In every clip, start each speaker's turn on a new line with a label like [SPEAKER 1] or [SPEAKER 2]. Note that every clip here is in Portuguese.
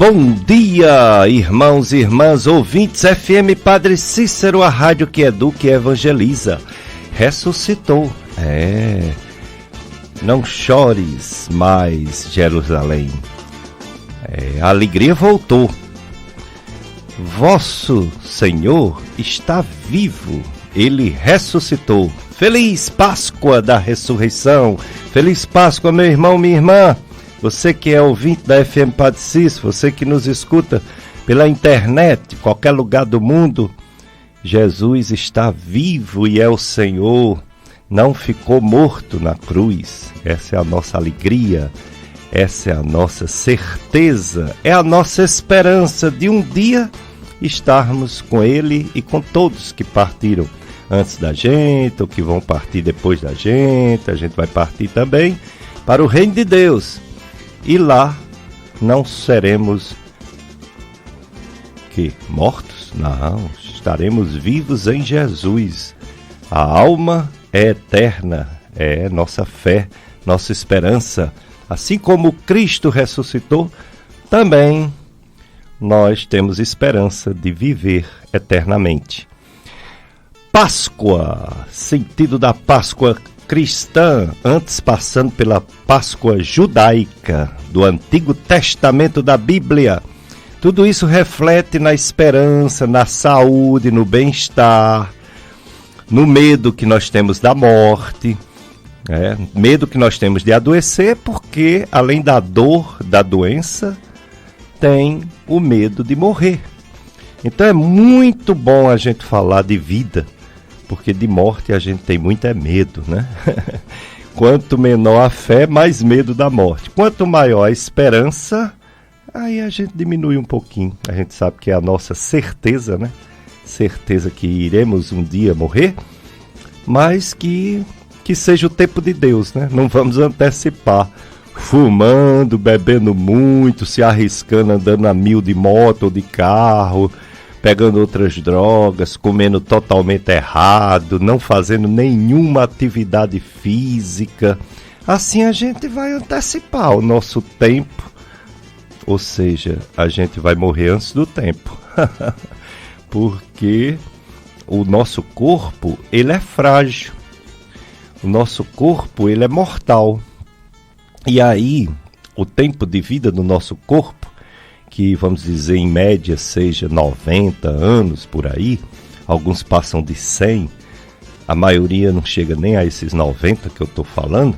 [SPEAKER 1] Bom dia, irmãos e irmãs, ouvintes FM Padre Cícero, a rádio que educa e evangeliza. Ressuscitou, não chores mais, Jerusalém. A alegria voltou. Vosso Senhor está vivo, Ele ressuscitou. Feliz Páscoa da ressurreição. Feliz Páscoa, meu irmão, minha irmã. Você que é ouvinte da FM Padre Cícero, você que nos escuta pela internet, qualquer lugar do mundo, Jesus está vivo e é o Senhor, não ficou morto na cruz. Essa é a nossa alegria, essa é a nossa certeza, é a nossa esperança de um dia estarmos com Ele e com todos que partiram antes da gente, ou que vão partir depois da gente. A gente vai partir também para o reino de Deus. E lá não seremos mortos? Não, estaremos vivos em Jesus. A alma é eterna, é nossa fé, nossa esperança. Assim como Cristo ressuscitou, também nós temos esperança de viver eternamente. Páscoa, sentido da Páscoa cristã, antes passando pela Páscoa judaica do Antigo Testamento da Bíblia. Tudo isso reflete na esperança, na saúde, no bem-estar, no medo que nós temos da morte, medo que nós temos de adoecer, porque além da dor da doença, tem o medo de morrer. Então é muito bom a gente falar de vida, porque de morte a gente tem muito medo, né? Quanto menor a fé, mais medo da morte. Quanto maior a esperança, aí a gente diminui um pouquinho. A gente sabe que é a nossa certeza, né? Certeza que iremos um dia morrer, mas que seja o tempo de Deus, né? Não vamos antecipar, fumando, bebendo muito, se arriscando, andando a 1000 de moto ou de carro, pegando outras drogas, comendo totalmente errado, não fazendo nenhuma atividade física. Assim a gente vai antecipar o nosso tempo, ou seja, a gente vai morrer antes do tempo. Porque o nosso corpo, ele é frágil. O nosso corpo, ele é mortal. E aí, o tempo de vida do nosso corpo, que vamos dizer em média seja 90 anos por aí, alguns passam de 100, a maioria não chega nem a esses 90 que eu estou falando,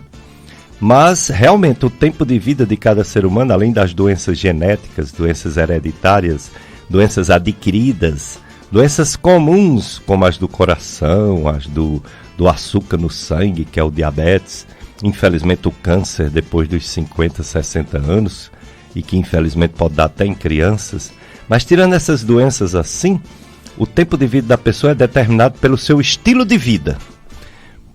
[SPEAKER 1] mas realmente o tempo de vida de cada ser humano, além das doenças genéticas, doenças hereditárias, doenças adquiridas, doenças comuns como as do coração, as do açúcar no sangue, que é o diabetes, infelizmente o câncer depois dos 50, 60 anos, e que infelizmente pode dar até em crianças. Mas tirando essas doenças assim, o tempo de vida da pessoa é determinado pelo seu estilo de vida,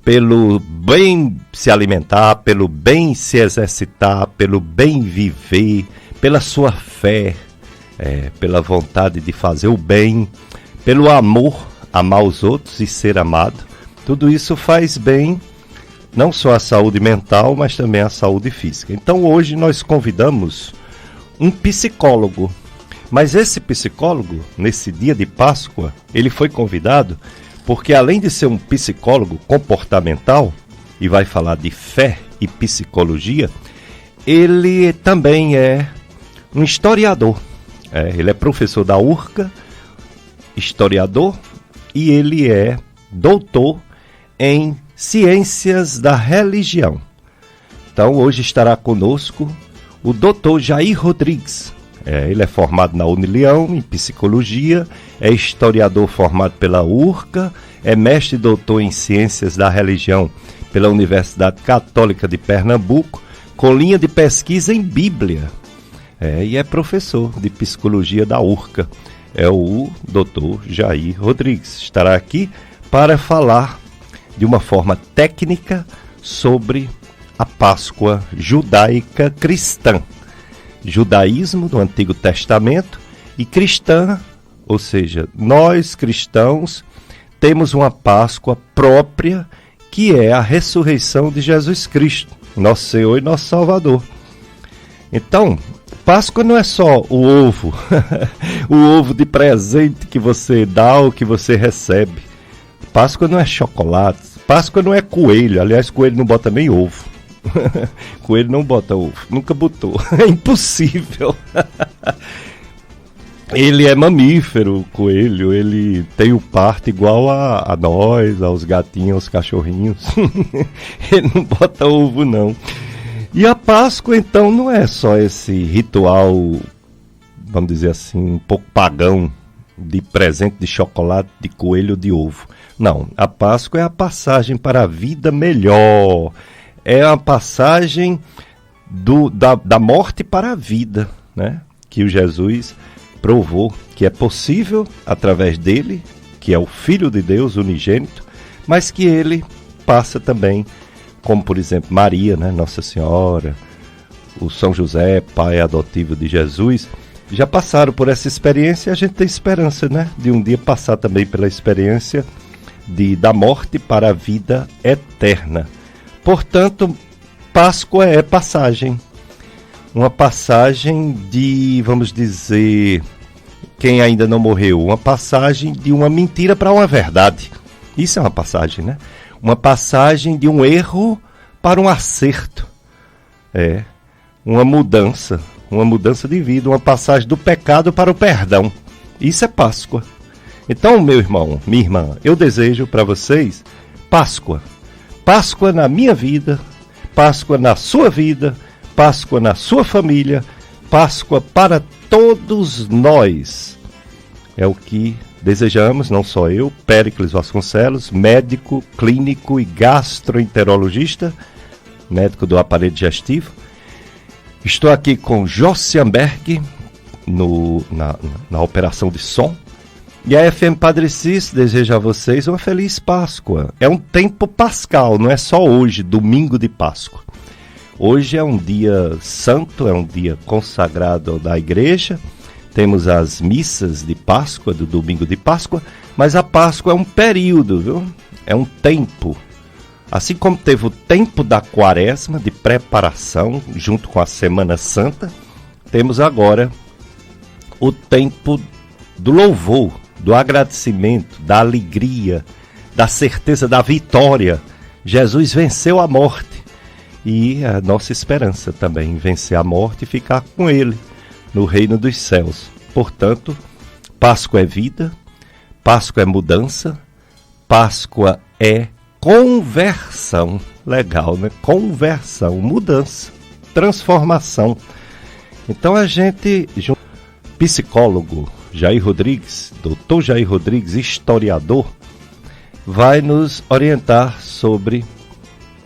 [SPEAKER 1] pelo bem se alimentar, pelo bem se exercitar, pelo bem viver, pela sua fé, pela vontade de fazer o bem, pelo amor, amar os outros e ser amado. Tudo isso faz bem, não só à saúde mental, mas também à saúde física. Então hoje nós convidamos um psicólogo, mas esse psicólogo, nesse dia de Páscoa, ele foi convidado porque além de ser um psicólogo comportamental, e vai falar de fé e psicologia, ele também é um historiador. Ele é professor da URCA, historiador, e ele é doutor em ciências da religião. Então hoje estará conosco o Dr. Jair Rodrigues. Ele é formado na Unileão em psicologia, é historiador formado pela URCA, é mestre e doutor em ciências da religião pela Universidade Católica de Pernambuco, com linha de pesquisa em Bíblia. E é professor de psicologia da URCA. É o Dr. Jair Rodrigues. Estará aqui para falar de uma forma técnica sobre a Páscoa judaica cristã. Judaísmo do Antigo Testamento e cristã, ou seja, nós cristãos temos uma Páscoa própria, que é a ressurreição de Jesus Cristo, nosso Senhor e nosso Salvador. Então, Páscoa não é só o ovo, o ovo de presente que você dá ou que você recebe. Páscoa não é chocolate, Páscoa não é coelho, aliás, coelho não bota nem ovo. Coelho não bota ovo, nunca botou, é impossível. Ele é mamífero, o coelho, ele tem o parto igual a nós, aos gatinhos, aos cachorrinhos. Ele não bota ovo, não. E a Páscoa, então, não é só esse ritual, vamos dizer assim, um pouco pagão, de presente de chocolate, de coelho, de ovo. Não, a Páscoa é a passagem para a vida melhor. É a passagem da morte para a vida, né? Que o Jesus provou que é possível através dele, que é o Filho de Deus unigênito, mas que ele passa também, como por exemplo Maria, né, Nossa Senhora, o São José, pai adotivo de Jesus, já passaram por essa experiência e a gente tem esperança, né, de um dia passar também pela experiência da morte para a vida eterna. Portanto, Páscoa é passagem. Uma passagem de, vamos dizer, quem ainda não morreu, uma passagem de uma mentira para uma verdade. Isso é uma passagem, né? Uma passagem de um erro para um acerto. É, uma mudança de vida, uma passagem do pecado para o perdão. Isso é Páscoa. Então, meu irmão, minha irmã, eu desejo para vocês Páscoa. Páscoa na minha vida, Páscoa na sua vida, Páscoa na sua família, Páscoa para todos nós. É o que desejamos, não só eu, Péricles Vasconcelos, médico, clínico e gastroenterologista, médico do aparelho digestivo. Estou aqui com Josiamberg na operação de som. E a FM Padre Cis deseja a vocês uma feliz Páscoa. É um tempo pascal, não é só hoje, domingo de Páscoa. Hoje é um dia santo, é um dia consagrado da igreja. Temos as missas de Páscoa, do domingo de Páscoa, mas a Páscoa é um período, viu? É um tempo. Assim como teve o tempo da Quaresma, de preparação, junto com a Semana Santa, temos agora o tempo do louvor, do agradecimento, da alegria, da certeza da vitória. Jesus venceu a morte e a nossa esperança também, vencer a morte e ficar com ele no reino dos céus. Portanto, Páscoa é vida, Páscoa é mudança, Páscoa é conversão. Legal, né? Conversão, mudança, transformação. Então a gente, psicólogo Jair Rodrigues, doutor Jair Rodrigues, historiador, vai nos orientar sobre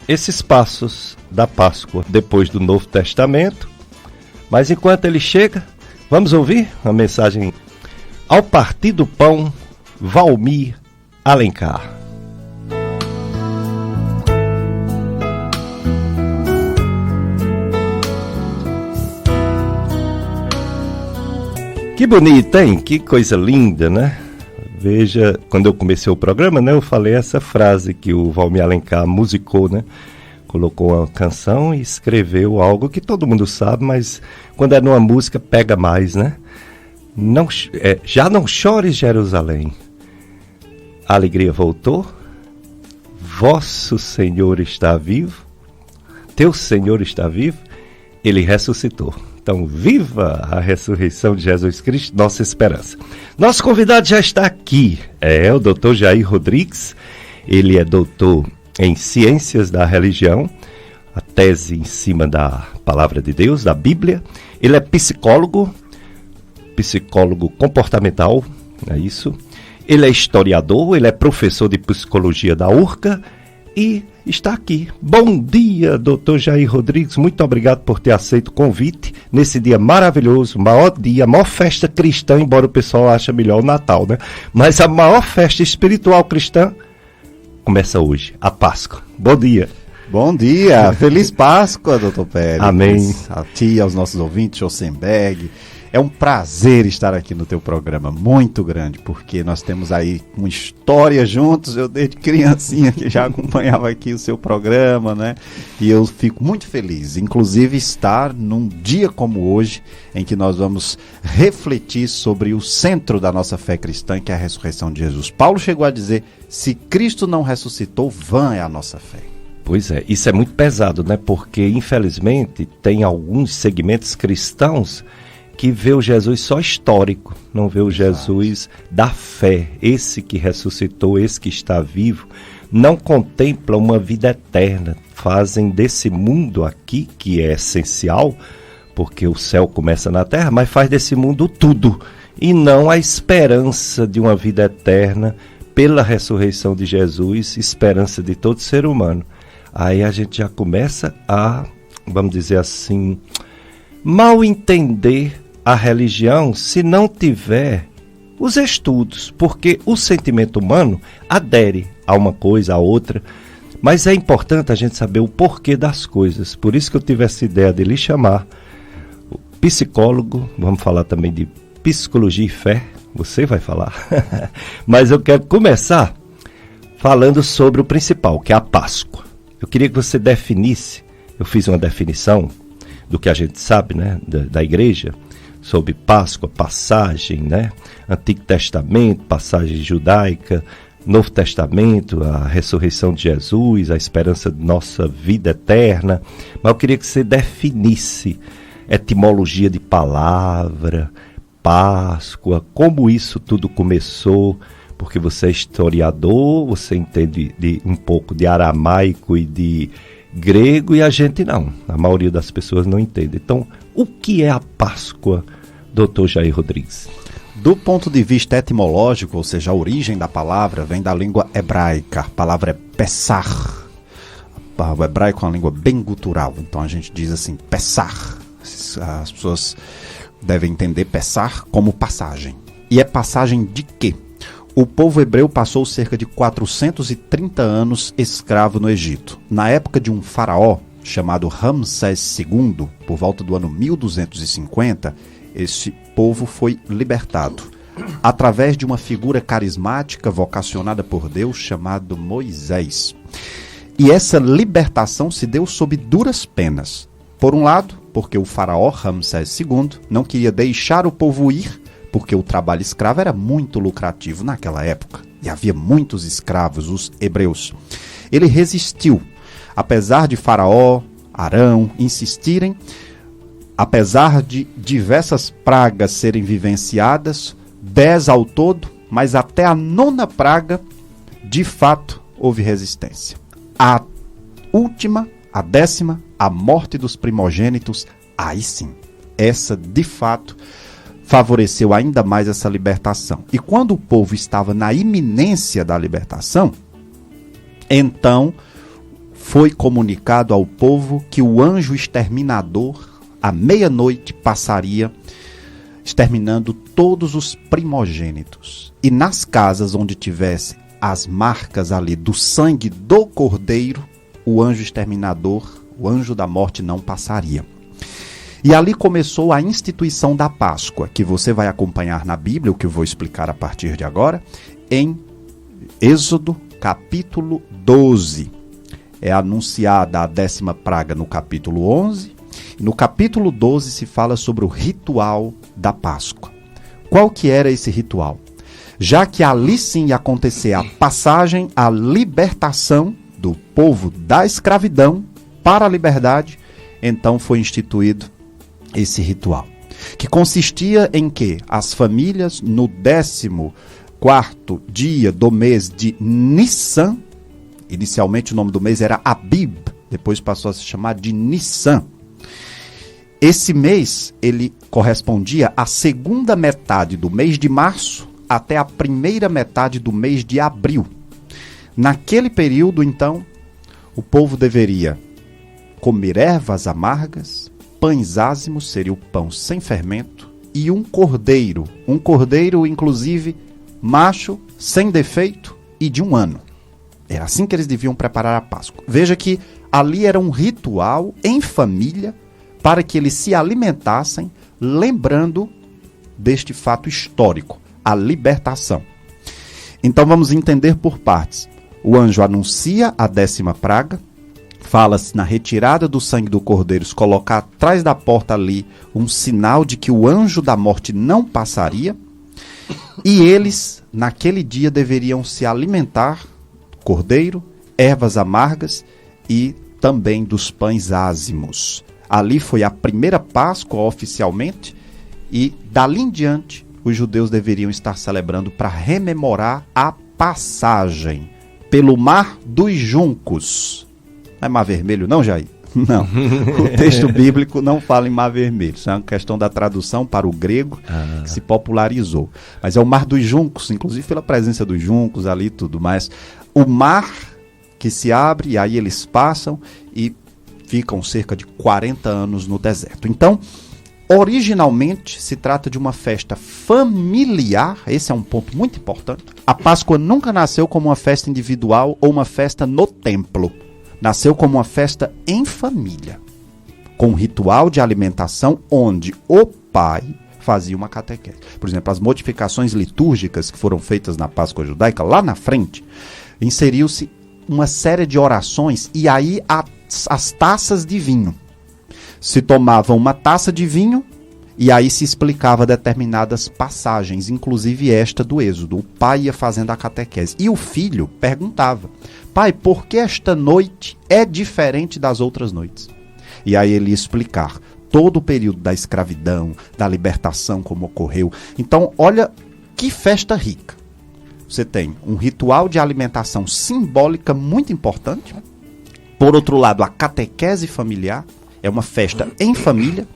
[SPEAKER 1] esses passos da Páscoa, depois do Novo Testamento. Mas enquanto ele chega, vamos ouvir a mensagem ao partir do pão, Valmir Alencar. Que bonito, hein? Que coisa linda, né? Veja, quando eu comecei o programa, né, eu falei essa frase que o Valmir Alencar musicou, né? Colocou uma canção e escreveu algo que todo mundo sabe, mas quando é numa música pega mais, né? Já não chores, Jerusalém. A alegria voltou. Vosso Senhor está vivo. Teu Senhor está vivo. Ele ressuscitou. Então, viva a ressurreição de Jesus Cristo, nossa esperança. Nosso convidado já está aqui, o Dr. Jair Rodrigues. Ele é doutor em Ciências da Religião, a tese em cima da Palavra de Deus, da Bíblia. Ele é psicólogo comportamental, é isso. Ele é historiador, ele é professor de psicologia da URCA e está aqui. Bom dia, doutor Jair Rodrigues, muito obrigado por ter aceito o convite nesse dia maravilhoso, maior dia, maior festa cristã, embora o pessoal ache melhor o Natal, né? Mas a maior festa espiritual cristã começa hoje, a Páscoa. Bom dia.
[SPEAKER 2] Bom dia, feliz Páscoa, doutor Pérez.
[SPEAKER 1] Amém.
[SPEAKER 2] A ti, aos nossos ouvintes, Josiamberg, É um prazer estar aqui no teu programa, muito grande, porque nós temos aí uma história juntos, eu desde criancinha que já acompanhava aqui o seu programa, né? E eu fico muito feliz, inclusive estar num dia como hoje, em que nós vamos refletir sobre o centro da nossa fé cristã, que é a ressurreição de Jesus. Paulo chegou a dizer, se Cristo não ressuscitou, vã é a nossa fé.
[SPEAKER 1] Pois é, isso é muito pesado, né? Porque, infelizmente, tem alguns segmentos cristãos que vê o Jesus só histórico, não vê o Jesus da fé, esse que ressuscitou, esse que está vivo, não contempla uma vida eterna, fazem desse mundo aqui, que é essencial, porque o céu começa na terra, mas faz desse mundo tudo, e não a esperança de uma vida eterna, pela ressurreição de Jesus, esperança de todo ser humano. Aí a gente já começa a, vamos dizer assim, mal entender a religião se não tiver os estudos, porque o sentimento humano adere a uma coisa, a outra, mas é importante a gente saber o porquê das coisas. Por isso que eu tive essa ideia de lhe chamar o psicólogo, vamos falar também de psicologia e fé, você vai falar, mas eu quero começar falando sobre o principal, que é a Páscoa. Eu queria que você definisse, eu fiz uma definição do que a gente sabe, né, da igreja, sobre Páscoa, passagem, né, Antigo Testamento, passagem judaica, Novo Testamento, a ressurreição de Jesus, a esperança de nossa vida eterna. Mas eu queria que você definisse etimologia de palavra, Páscoa, como isso tudo começou, porque você é historiador, você entende um pouco de aramaico e de grego, e a gente não. A maioria das pessoas não entende. Então, o que é a Páscoa, Dr. Jair Rodrigues?
[SPEAKER 2] Do ponto de vista etimológico, ou seja, a origem da palavra vem da língua hebraica. A palavra é Pessar. O hebraico é uma língua bem gutural, então a gente diz assim, Pessar. As pessoas devem entender Pessar como passagem. E é passagem de quê? O povo hebreu passou cerca de 430 anos escravo no Egito. Na época de um faraó chamado Ramsés II, por volta do ano 1250, esse povo foi libertado através de uma figura carismática vocacionada por Deus chamado Moisés. E essa libertação se deu sob duras penas. Por um lado, porque o faraó Ramsés II não queria deixar o povo ir, porque o trabalho escravo era muito lucrativo naquela época, e havia muitos escravos, os hebreus. Ele resistiu, apesar de Faraó, Arão insistirem, apesar de diversas pragas serem vivenciadas, 10 ao todo, mas até a 9ª praga, de fato, houve resistência. A última, a 10ª, a morte dos primogênitos, aí sim, essa de fato favoreceu ainda mais essa libertação. E quando o povo estava na iminência da libertação, então foi comunicado ao povo que o anjo exterminador, à meia-noite, passaria exterminando todos os primogênitos. E nas casas onde tivesse as marcas ali do sangue do cordeiro, o anjo exterminador, o anjo da morte, não passaria. E ali começou a instituição da Páscoa, que você vai acompanhar na Bíblia, o que eu vou explicar a partir de agora, em Êxodo, capítulo 12. É anunciada a 10ª praga no capítulo 11. No capítulo 12 se fala sobre o ritual da Páscoa. Qual que era esse ritual? Já que ali sim ia acontecer a passagem, a libertação do povo da escravidão para a liberdade, então foi instituído esse ritual, que consistia em que as famílias, no 14º dia do mês de Nissan, inicialmente o nome do mês era Abib, depois passou a se chamar de Nissan. Esse mês, ele correspondia à 2ª metade do mês de março até a 1ª metade do mês de abril. Naquele período, então, o povo deveria comer ervas amargas, pães ázimos, seria o pão sem fermento, e um cordeiro, inclusive macho, sem defeito e de 1 ano. Era assim que eles deviam preparar a Páscoa. Veja que ali era um ritual em família para que eles se alimentassem, lembrando deste fato histórico, a libertação. Então vamos entender por partes. O anjo anuncia a 10ª praga, fala-se na retirada do sangue do cordeiro, colocar atrás da porta ali um sinal de que o anjo da morte não passaria, e eles, naquele dia, deveriam se alimentar do cordeiro, ervas amargas e também dos pães ázimos. Ali foi a primeira Páscoa oficialmente, e dali em diante os judeus deveriam estar celebrando para rememorar a passagem pelo Mar dos Juncos. Não é Mar Vermelho não, Jair? Não. O texto bíblico não fala em Mar Vermelho. Isso é uma questão da tradução para o grego que se popularizou. Mas é o Mar dos Juncos, inclusive pela presença dos juncos ali e tudo mais. O mar que se abre e aí eles passam e ficam cerca de 40 anos no deserto. Então, originalmente se trata de uma festa familiar, esse é um ponto muito importante. A Páscoa nunca nasceu como uma festa individual ou uma festa no templo. Nasceu como uma festa em família, com um ritual de alimentação onde o pai fazia uma catequese. Por exemplo, as modificações litúrgicas que foram feitas na Páscoa judaica, lá na frente, inseriu-se uma série de orações e aí as taças de vinho. Se tomava uma taça de vinho e aí se explicava determinadas passagens, inclusive esta do Êxodo. O pai ia fazendo a catequese e o filho perguntava: pai, por que esta noite é diferente das outras noites? E aí ele ia explicar todo o período da escravidão, da libertação, como ocorreu. Então, olha que festa rica. Você tem um ritual de alimentação simbólica muito importante. Por outro lado, a catequese familiar é uma festa em família.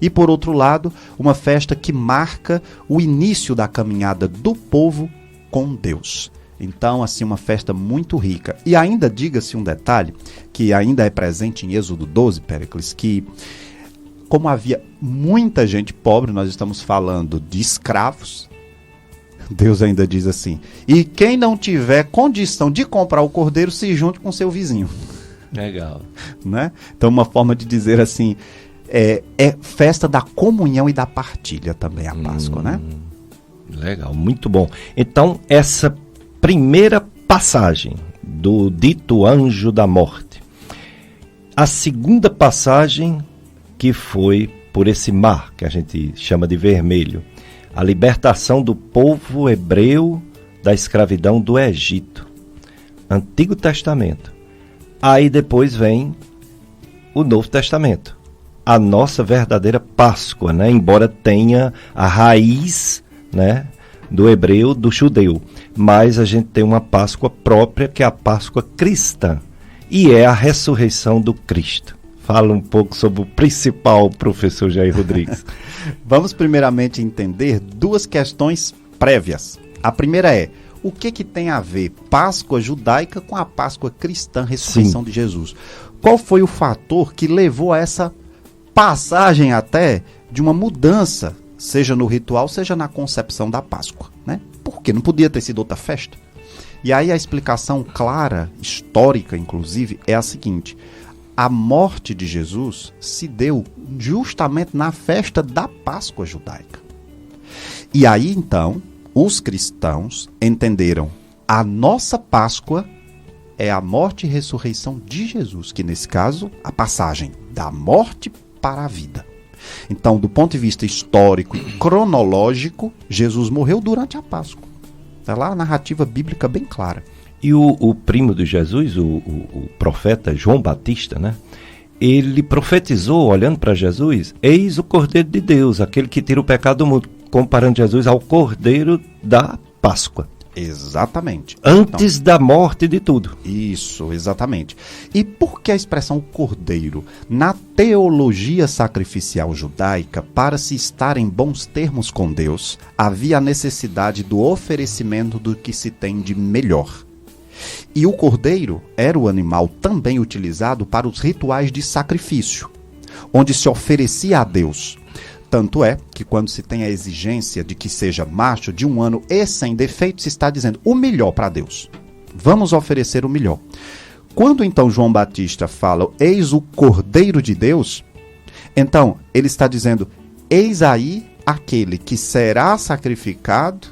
[SPEAKER 2] E, por outro lado, uma festa que marca o início da caminhada do povo com Deus. Então, assim, uma festa muito rica. E ainda diga-se um detalhe, que ainda é presente em Êxodo 12, Péricles, que como havia muita gente pobre, nós estamos falando de escravos, Deus ainda diz assim: e quem não tiver condição de comprar o cordeiro, se junte com seu vizinho.
[SPEAKER 1] Legal.
[SPEAKER 2] Né? Então, uma forma de dizer assim, é festa da comunhão e da partilha também a Páscoa, né?
[SPEAKER 1] Legal, muito bom. Então, essa primeira passagem do dito anjo da morte. A segunda passagem, que foi por esse mar, que a gente chama de vermelho. A libertação do povo hebreu da escravidão do Egito. Antigo Testamento. Aí depois vem o Novo Testamento. A nossa verdadeira Páscoa, né? Embora tenha a raiz, né, do hebreu, do judeu. Mas a gente tem uma Páscoa própria, que é a Páscoa cristã. E é a ressurreição do Cristo. Fala um pouco sobre o principal, professor Jair Rodrigues.
[SPEAKER 2] Vamos primeiramente entender duas questões prévias. A primeira é: o que tem a ver Páscoa judaica com a Páscoa cristã, ressurreição de Jesus? Qual foi o fator que levou a essa passagem até de uma mudança, seja no ritual, seja na concepção da Páscoa, né? Porque não podia ter sido outra festa. E aí a explicação clara, histórica inclusive, é a seguinte: a morte de Jesus se deu justamente na festa da Páscoa judaica. E aí então os cristãos entenderam: a nossa Páscoa é a morte e ressurreição de Jesus, que nesse caso, a passagem da morte para a vida. Então, do ponto de vista histórico e cronológico, Jesus morreu durante a Páscoa. Está lá a narrativa bíblica bem clara.
[SPEAKER 1] E o primo de Jesus, o profeta João Batista, né? Ele profetizou, olhando para Jesus: eis o Cordeiro de Deus, aquele que tira o pecado do mundo, comparando Jesus ao Cordeiro da Páscoa.
[SPEAKER 2] Exatamente.
[SPEAKER 1] Antes da morte de tudo.
[SPEAKER 2] Isso, exatamente. E por que a expressão cordeiro? Na teologia sacrificial judaica, para se estar em bons termos com Deus, havia a necessidade do oferecimento do que se tem de melhor. E o cordeiro era o animal também utilizado para os rituais de sacrifício, onde se oferecia a Deus. Tanto é que quando se tem a exigência de que seja macho, de 1 ano e sem defeito, se está dizendo o melhor para Deus. Vamos oferecer o melhor. Quando então João Batista fala: eis o Cordeiro de Deus, então ele está dizendo: eis aí aquele que será sacrificado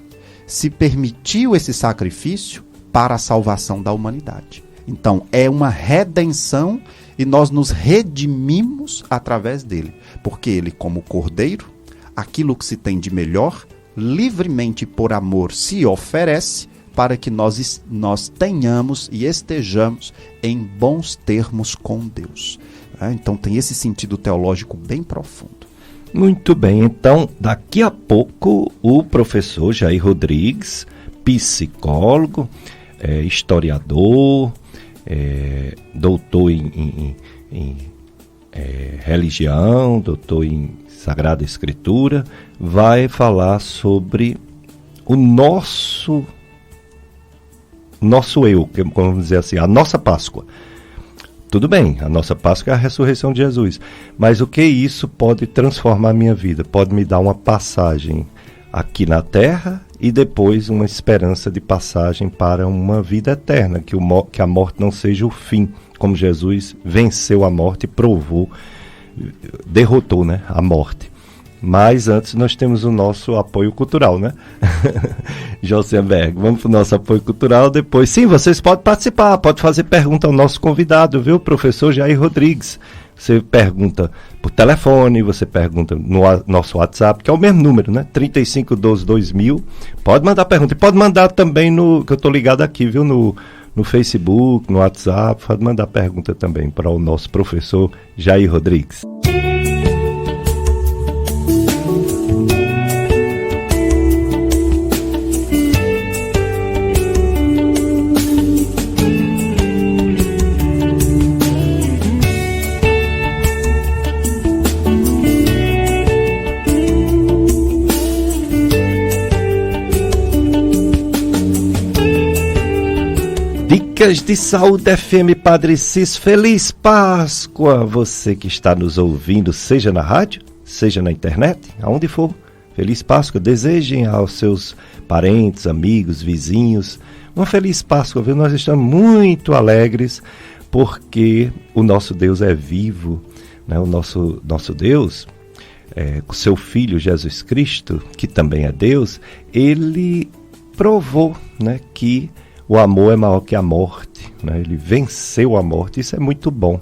[SPEAKER 2] se permitiu esse sacrifício para a salvação da humanidade. Então, é uma redenção e nós nos redimimos através dele. Porque ele, como cordeiro, aquilo que se tem de melhor, livremente por amor se oferece para que nós tenhamos e estejamos em bons termos com Deus. Então, tem esse sentido teológico bem profundo.
[SPEAKER 1] Muito bem, então daqui a pouco o professor Jair Rodrigues, psicólogo, historiador, doutor em religião, doutor em Sagrada Escritura, vai falar sobre o nosso eu, vamos dizer assim, a nossa Páscoa. Tudo bem, a nossa Páscoa é a ressurreição de Jesus, mas o que isso pode transformar a minha vida? Pode me dar uma passagem aqui na Terra e depois uma esperança de passagem para uma vida eterna, que a morte não seja o fim, como Jesus venceu a morte e provou, derrotou, né, a morte. Mas antes nós temos o nosso apoio cultural, né? Josenberg, vamos para o nosso apoio cultural depois. Sim, vocês podem participar, pode fazer pergunta ao nosso convidado, viu? Professor Jair Rodrigues. Você pergunta por telefone, você pergunta no nosso WhatsApp, que é o mesmo número, né? 3512-2000. Pode mandar pergunta. E pode mandar também que eu estou ligado aqui, viu? No Facebook, no WhatsApp. Pode mandar pergunta também para o nosso professor Jair Rodrigues. Dicas de Saúde FM Padre Cis, feliz Páscoa! Você que está nos ouvindo, seja na rádio, seja na internet, aonde for, feliz Páscoa. Desejem aos seus parentes, amigos, vizinhos, uma feliz Páscoa, viu? Nós estamos muito alegres porque o nosso Deus é vivo, né? O nosso Deus, com seu Filho Jesus Cristo, que também é Deus, ele provou, né, que o amor é maior que a morte, né? Ele venceu a morte, isso é muito bom.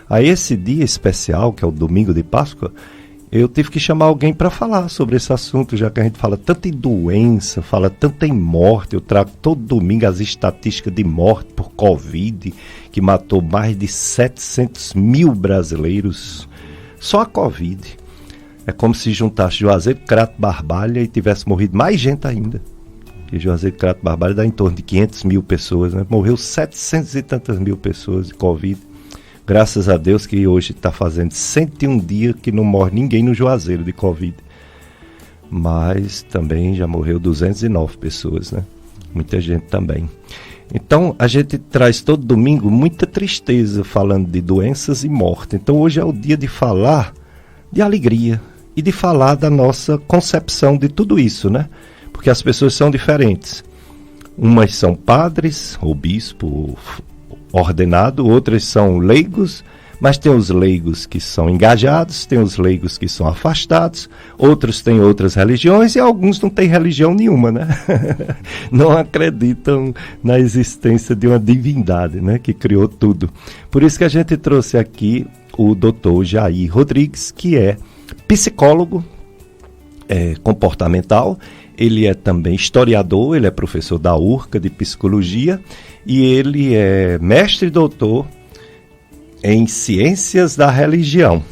[SPEAKER 1] A esse dia especial, que é o domingo de Páscoa, eu tive que chamar alguém para falar sobre esse assunto, já que a gente fala tanto em doença, fala tanto em morte. Eu trago todo domingo as estatísticas de morte por Covid, que matou mais de 700 mil brasileiros. Só a Covid. É como se juntasse Juazeiro, Crato, Barbalha e tivesse morrido mais gente ainda. Que Juazeiro, Crato, Barbalha dá em torno de 500 mil pessoas, né? Morreu 700 e tantas mil pessoas de Covid. Graças a Deus que hoje está fazendo 101 dias que não morre ninguém no Juazeiro de Covid. Mas também já morreu 209 pessoas, né? Muita gente também. Então a gente traz todo domingo muita tristeza falando de doenças e morte. Então hoje é o dia de falar de alegria e de falar da nossa concepção de tudo isso, né? Porque as pessoas são diferentes. Umas são padres, ou bispo, ou ordenado, outras são leigos, mas tem os leigos que são engajados, tem os leigos que são afastados, outros têm outras religiões e alguns não têm religião nenhuma, né? Não acreditam na existência de uma divindade, né, que criou tudo. Por isso que a gente trouxe aqui o Dr. Jair Rodrigues, que é psicólogo comportamental. Ele é também historiador, ele é professor da URCA de psicologia e ele é mestre e doutor em ciências da religião.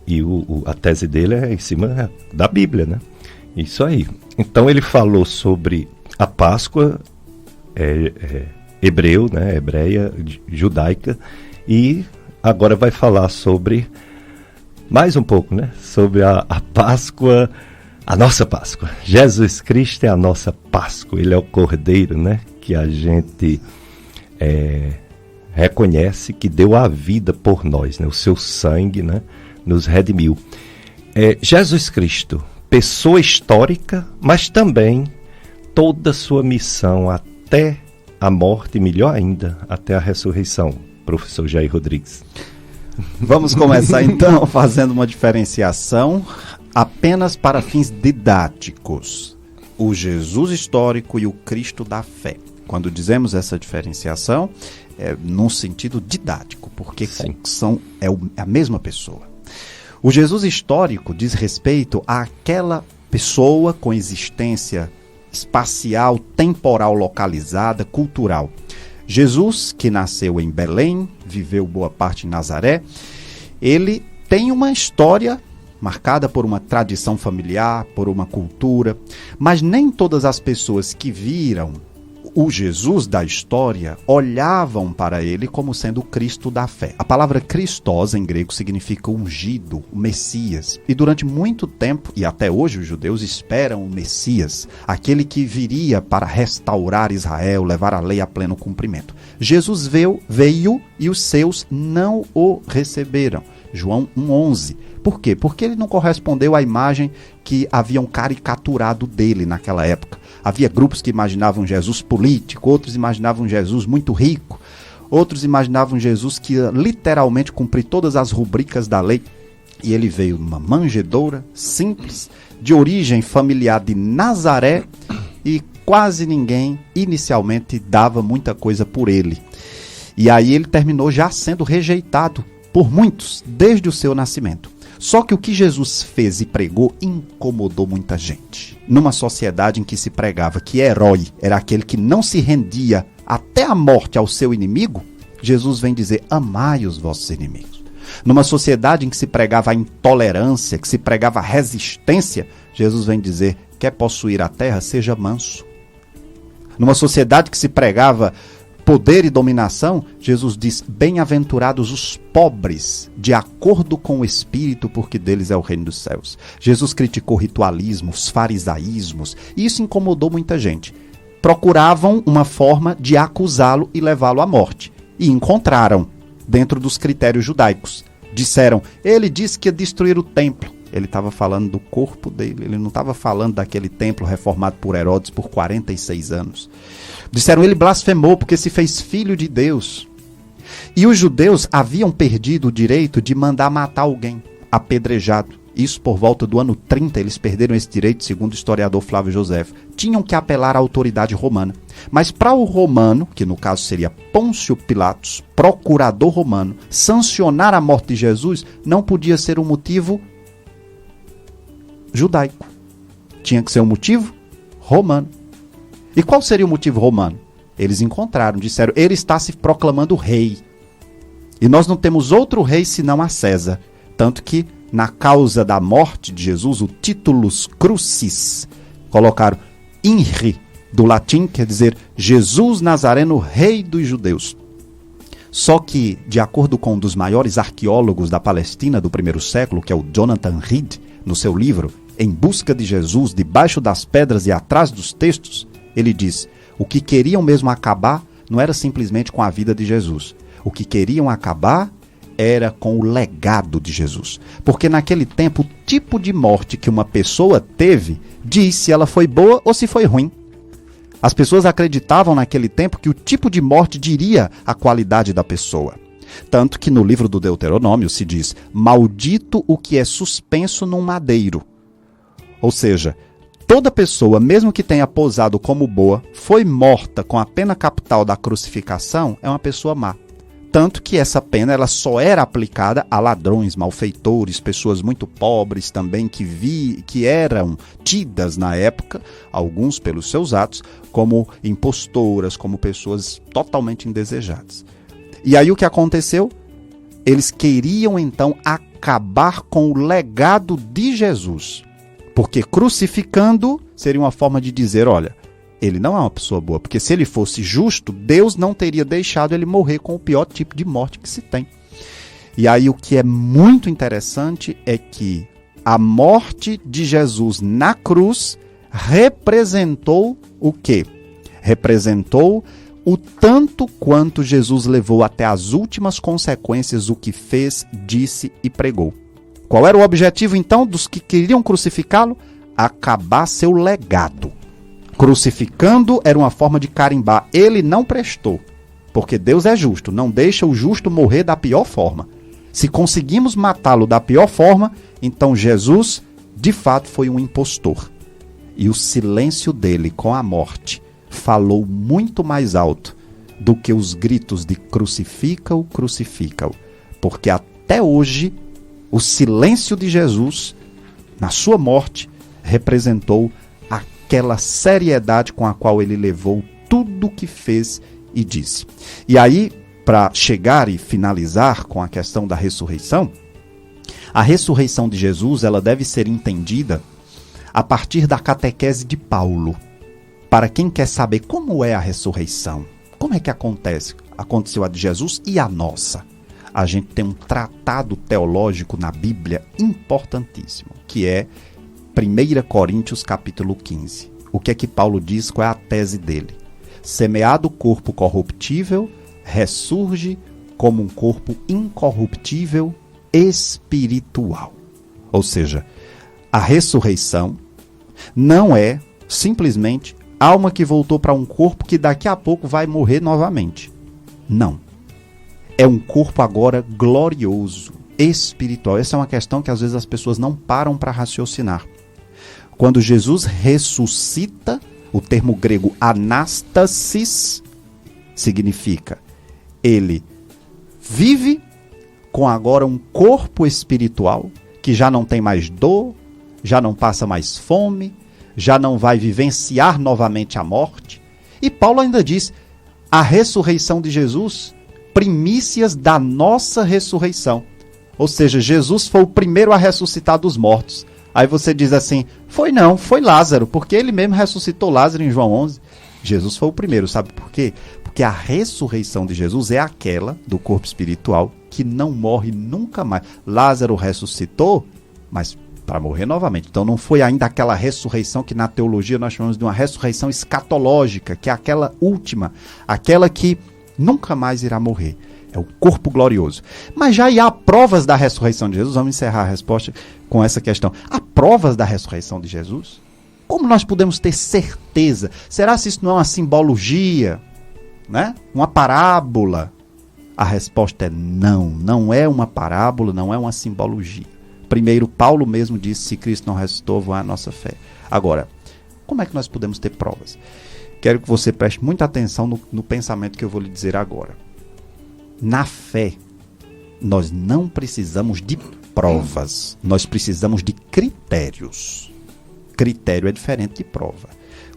[SPEAKER 1] E a tese dele é em cima da Bíblia, né? Isso aí. Então ele falou sobre a Páscoa hebreu, né? Hebreia, judaica, e agora vai falar sobre, mais um pouco, né? Sobre a Páscoa. A nossa Páscoa. Jesus Cristo é a nossa Páscoa. Ele é o Cordeiro, né? Que a gente reconhece que deu a vida por nós, né? O seu sangue, né? Nos redimiu. Jesus Cristo, pessoa histórica, mas também toda a sua missão até a morte, melhor ainda, até a ressurreição. Professor Jair Rodrigues.
[SPEAKER 2] Vamos começar então fazendo uma diferenciação. apenas para fins didáticos. O Jesus histórico e o Cristo da fé. Quando dizemos essa diferenciação, é num sentido didático, porque é a mesma pessoa. O Jesus histórico diz respeito àquela pessoa com existência espacial, temporal, localizada, cultural. Jesus, que nasceu em Belém, viveu boa parte em Nazaré, ele tem uma história marcada por uma tradição familiar, por uma cultura, mas nem todas as pessoas que viram o Jesus da história olhavam para ele como sendo o Cristo da fé. A palavra Christos em grego significa ungido, o Messias. E durante muito tempo, e até hoje os judeus esperam o Messias, aquele que viria para restaurar Israel, levar a lei a pleno cumprimento. Jesus veio e os seus não o receberam. João 1,11. Por quê? Porque ele não correspondeu à imagem que haviam caricaturado dele naquela época. Havia grupos que imaginavam Jesus político, outros imaginavam Jesus muito rico, outros imaginavam Jesus que ia literalmente cumprir todas as rubricas da lei. E ele veio numa manjedoura simples, de origem familiar de Nazaré, e quase ninguém inicialmente dava muita coisa por ele. E aí ele terminou já sendo rejeitado por muitos, desde o seu nascimento. Só que o que Jesus fez e pregou incomodou muita gente. Numa sociedade em que se pregava que herói era aquele que não se rendia até a morte ao seu inimigo, Jesus vem dizer, amai os vossos inimigos. Numa sociedade em que se pregava a intolerância, que se pregava a resistência, Jesus vem dizer, quer possuir a terra, seja manso. Numa sociedade que se pregava poder e dominação, Jesus diz, bem-aventurados os pobres, de acordo com o Espírito, porque deles é o reino dos céus. Jesus criticou ritualismos, farisaísmos, e isso incomodou muita gente. Procuravam uma forma de acusá-lo e levá-lo à morte. E encontraram, dentro dos critérios judaicos. Disseram, ele disse que ia destruir o templo. Ele estava falando do corpo dele, ele não estava falando daquele templo reformado por Herodes por 46 anos. Disseram, ele blasfemou porque se fez filho de Deus. E os judeus haviam perdido o direito de mandar matar alguém, apedrejado. Isso por volta do ano 30, eles perderam esse direito, segundo o historiador Flávio Josefo. Tinham que apelar à autoridade romana. Mas para o romano, que no caso seria Pôncio Pilatos, procurador romano, sancionar a morte de Jesus não podia ser um motivo judaico. Tinha que ser um motivo romano. E qual seria o motivo romano? Eles encontraram, disseram, ele está se proclamando rei. E nós não temos outro rei senão a César. Tanto que, na causa da morte de Jesus, o titulus crucis, colocaram INRI, do latim, quer dizer Jesus Nazareno, rei dos judeus. Só que, de acordo com um dos maiores arqueólogos da Palestina do primeiro século, que é o Jonathan Reed, no seu livro Em Busca de Jesus, debaixo das pedras e atrás dos textos, ele diz, o que queriam mesmo acabar não era simplesmente com a vida de Jesus. O que queriam acabar era com o legado de Jesus. Porque naquele tempo, o tipo de morte que uma pessoa teve diz se ela foi boa ou se foi ruim. As pessoas acreditavam naquele tempo que o tipo de morte diria a qualidade da pessoa. Tanto que no livro do Deuteronômio se diz, maldito o que é suspenso num madeiro. Ou seja, toda pessoa, mesmo que tenha posado como boa, foi morta com a pena capital da crucificação, é uma pessoa má. Tanto que essa pena ela só era aplicada a ladrões, malfeitores, pessoas muito pobres também, que eram tidas na época, alguns pelos seus atos, como impostoras, como pessoas totalmente indesejadas. E aí o que aconteceu? Eles queriam então acabar com o legado de Jesus. Porque crucificando seria uma forma de dizer, olha, ele não é uma pessoa boa, porque se ele fosse justo, Deus não teria deixado ele morrer com o pior tipo de morte que se tem. E aí o que é muito interessante é que a morte de Jesus na cruz representou o quê? Representou o tanto quanto Jesus levou até as últimas consequências o que fez, disse e pregou. Qual era o objetivo então dos que queriam crucificá-lo? Acabar seu legado. Crucificando era uma forma de carimbar. Ele não prestou, porque Deus é justo, não deixa o justo morrer da pior forma. Se conseguimos matá-lo da pior forma, então Jesus de fato foi um impostor. E o silêncio dele com a morte falou muito mais alto do que os gritos de crucifica-o, crucifica-o. Porque até hoje, o silêncio de Jesus, na sua morte, representou aquela seriedade com a qual ele levou tudo o que fez e disse. E aí, para chegar e finalizar com a questão da ressurreição, a ressurreição de Jesus, ela deve ser entendida a partir da catequese de Paulo. Para quem quer saber como é a ressurreição, como é que aconteceu a de Jesus e a nossa. A gente tem um tratado teológico na Bíblia importantíssimo, que é 1 Coríntios capítulo 15. O que é que Paulo diz? Qual é a tese dele? Semeado o corpo corruptível, ressurge como um corpo incorruptível espiritual. Ou seja, a ressurreição não é simplesmente alma que voltou para um corpo que daqui a pouco vai morrer novamente. Não. É um corpo agora glorioso, espiritual. Essa é uma questão que às vezes as pessoas não param para raciocinar. Quando Jesus ressuscita, o termo grego anastasis significa ele vive com agora um corpo espiritual que já não tem mais dor, já não passa mais fome, já não vai vivenciar novamente a morte. E Paulo ainda diz, a ressurreição de Jesus, primícias da nossa ressurreição. Ou seja, Jesus foi o primeiro a ressuscitar dos mortos. Aí você diz assim, foi Lázaro, porque ele mesmo ressuscitou Lázaro em João 11. Jesus foi o primeiro, sabe por quê? Porque a ressurreição de Jesus é aquela do corpo espiritual que não morre nunca mais. Lázaro ressuscitou, mas para morrer novamente. Então não foi ainda aquela ressurreição que na teologia nós chamamos de uma ressurreição escatológica, que é aquela última, aquela que nunca mais irá morrer. É o corpo glorioso. Mas já há provas da ressurreição de Jesus. Vamos encerrar a resposta com essa questão. Há provas da ressurreição de Jesus? Como nós podemos ter certeza? Será se isso não é uma simbologia? Né? Uma parábola? A resposta é não. Não é uma parábola, não é uma simbologia. Primeiro, Paulo mesmo disse, se Cristo não ressuscitou, vã a nossa fé. Agora, como é que nós podemos ter provas? Quero que você preste muita atenção no pensamento que eu vou lhe dizer agora. Na fé, nós não precisamos de provas, nós precisamos de critérios. Critério é diferente de prova.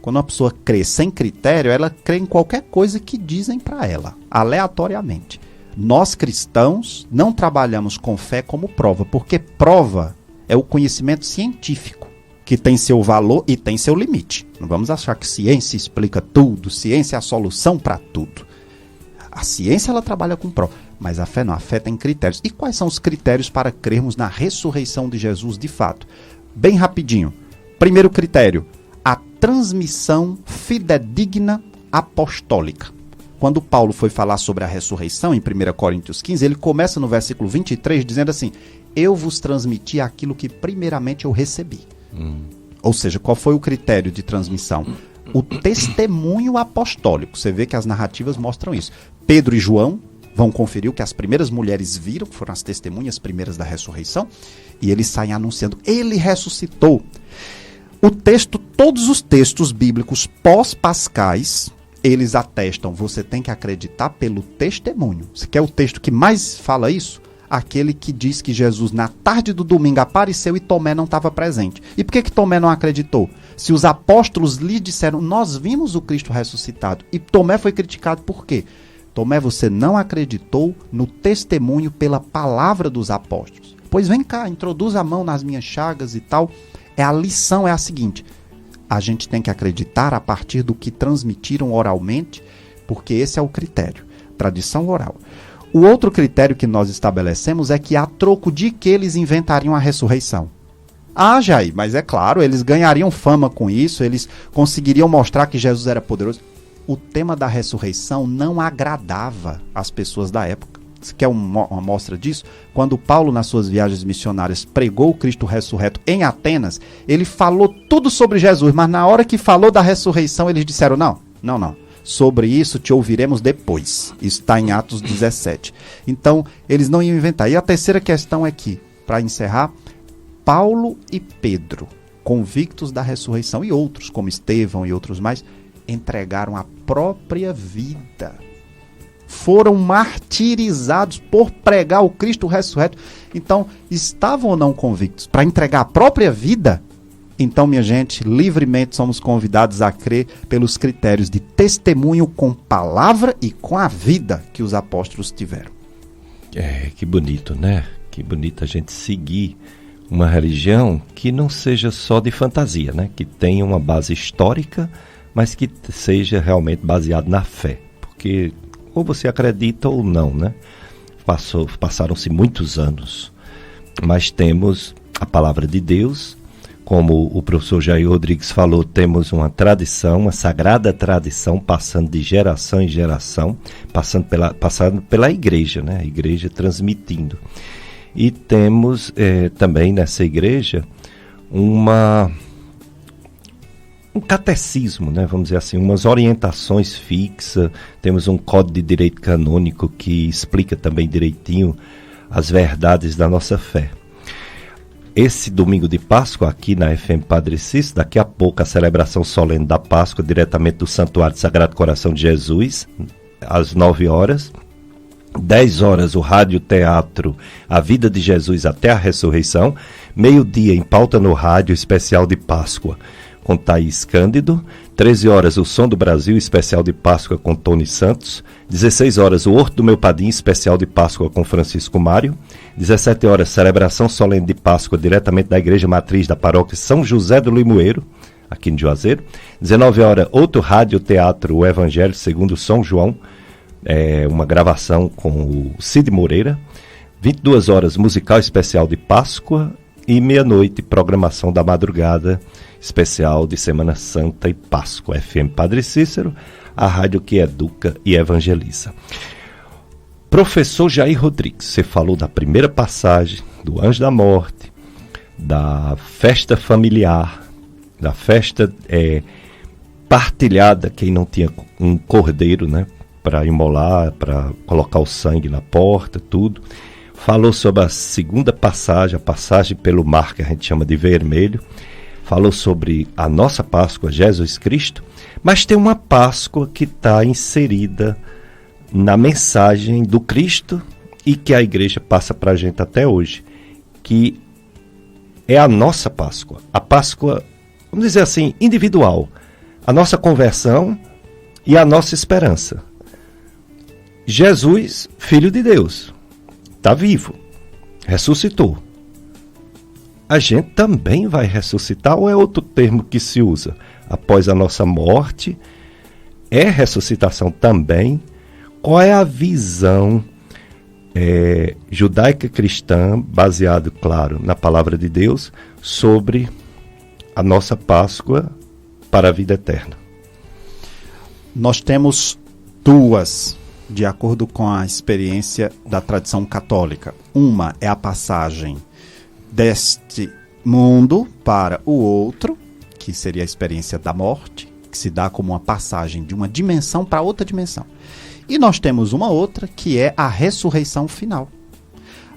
[SPEAKER 2] Quando uma pessoa crê sem critério, ela crê em qualquer coisa que dizem para ela, aleatoriamente. Nós cristãos não trabalhamos com fé como prova, porque prova é o conhecimento científico, que tem seu valor e tem seu limite. Não vamos achar que ciência explica tudo, ciência é a solução para tudo. A ciência ela trabalha com prova, mas a fé não, a fé tem critérios. E quais são os critérios para crermos na ressurreição de Jesus de fato? Bem rapidinho. Primeiro critério, a transmissão fidedigna apostólica. Quando Paulo foi falar sobre a ressurreição, em 1 Coríntios 15, ele começa no versículo 23 dizendo assim, eu vos transmiti aquilo que primeiramente eu recebi. Ou seja, qual foi o critério de transmissão? O testemunho apostólico. Você vê que as narrativas mostram isso. Pedro e João vão conferir o que as primeiras mulheres viram, que foram as testemunhas primeiras da ressurreição, e eles saem anunciando, ele ressuscitou. O texto, todos os textos bíblicos pós-pascais, eles atestam, você tem que acreditar pelo testemunho. Você quer o texto que mais fala isso? Aquele que diz que Jesus, na tarde do domingo, apareceu e Tomé não estava presente. E por que Tomé não acreditou? Se os apóstolos lhe disseram, nós vimos o Cristo ressuscitado. E Tomé foi criticado por quê? Tomé, você não acreditou no testemunho pela palavra dos apóstolos. Pois vem cá, introduz a mão nas minhas chagas e tal. A lição é a seguinte, a gente tem que acreditar a partir do que transmitiram oralmente, porque esse é o critério, tradição oral. O outro critério que nós estabelecemos é que a troco de que eles inventariam a ressurreição. Ah, Jair, mas é claro, eles ganhariam fama com isso, eles conseguiriam mostrar que Jesus era poderoso. O tema da ressurreição não agradava as pessoas da época. Você quer uma amostra disso? Quando Paulo, nas suas viagens missionárias, pregou o Cristo ressurreto em Atenas, ele falou tudo sobre Jesus, mas na hora que falou da ressurreição, eles disseram, não. Sobre isso te ouviremos depois. Isso está em Atos 17. Então, eles não iam inventar. E a terceira questão é que, para encerrar, Paulo e Pedro, convictos da ressurreição, e outros, como Estevão e outros mais, entregaram a própria vida. Foram martirizados por pregar o Cristo ressurreto. Então, estavam ou não convictos para entregar a própria vida? Então, minha gente, livremente somos convidados a crer pelos critérios de testemunho com palavra e com a vida que os apóstolos tiveram.
[SPEAKER 1] Que bonito, né? Que bonito a gente seguir uma religião que não seja só de fantasia, né? Que tenha uma base histórica, mas que seja realmente baseado na fé. Porque ou você acredita ou não, né? Passaram-se muitos anos, mas temos a palavra de Deus. Como o professor Jair Rodrigues falou, temos uma tradição, uma sagrada tradição, passando de geração em geração, passando pela igreja, né? A igreja transmitindo. E temos também nessa igreja um catecismo, né? Vamos dizer assim, umas orientações fixas. Temos um código de direito canônico que explica também direitinho as verdades da nossa fé. Esse domingo de Páscoa, aqui na FM Padre Cícero, daqui a pouco a celebração solene da Páscoa, diretamente do Santuário do Sagrado Coração de Jesus, às 9 horas. 10 horas o Rádio Teatro A Vida de Jesus até a Ressurreição. Meio-dia em pauta no rádio, especial de Páscoa com Thaís Cândido. 13 horas o Som do Brasil, especial de Páscoa com Tony Santos. 16 horas o Horto do Meu Padim, especial de Páscoa com Francisco Mário. 17 horas celebração solene de Páscoa diretamente da Igreja Matriz da Paróquia São José do Limoeiro, aqui em Juazeiro. 19 horas outro Rádio Teatro O Evangelho segundo São João, uma gravação com o Cid Moreira. 22 horas musical especial de Páscoa. E meia-noite programação da madrugada especial de Semana Santa e Páscoa. FM Padre Cícero, a rádio que educa e evangeliza. Professor Jair Rodrigues, você falou da primeira passagem, do Anjo da Morte, da festa familiar, da festa partilhada, quem não tinha um cordeiro, né, para imolar, para colocar o sangue na porta, tudo. Falou sobre a segunda passagem, a passagem pelo mar, que a gente chama de vermelho. Falou sobre a nossa Páscoa, Jesus Cristo. Mas tem uma Páscoa que está inserida na mensagem do Cristo e que a igreja passa para a gente até hoje, que é a nossa Páscoa. A Páscoa, vamos dizer assim, individual. A nossa conversão e a nossa esperança. Jesus, Filho de Deus, está vivo, ressuscitou. A gente também vai ressuscitar, ou é outro termo que se usa? Após a nossa morte, é ressuscitação também? Qual é a visão judaica cristã, baseado, claro, na palavra de Deus, sobre a nossa Páscoa para a vida eterna?
[SPEAKER 2] Nós temos duas, de acordo com a experiência da tradição católica. Uma é a passagem deste mundo para o outro, que seria a experiência da morte, que se dá como uma passagem de uma dimensão para outra dimensão. E nós temos uma outra, que é a ressurreição final.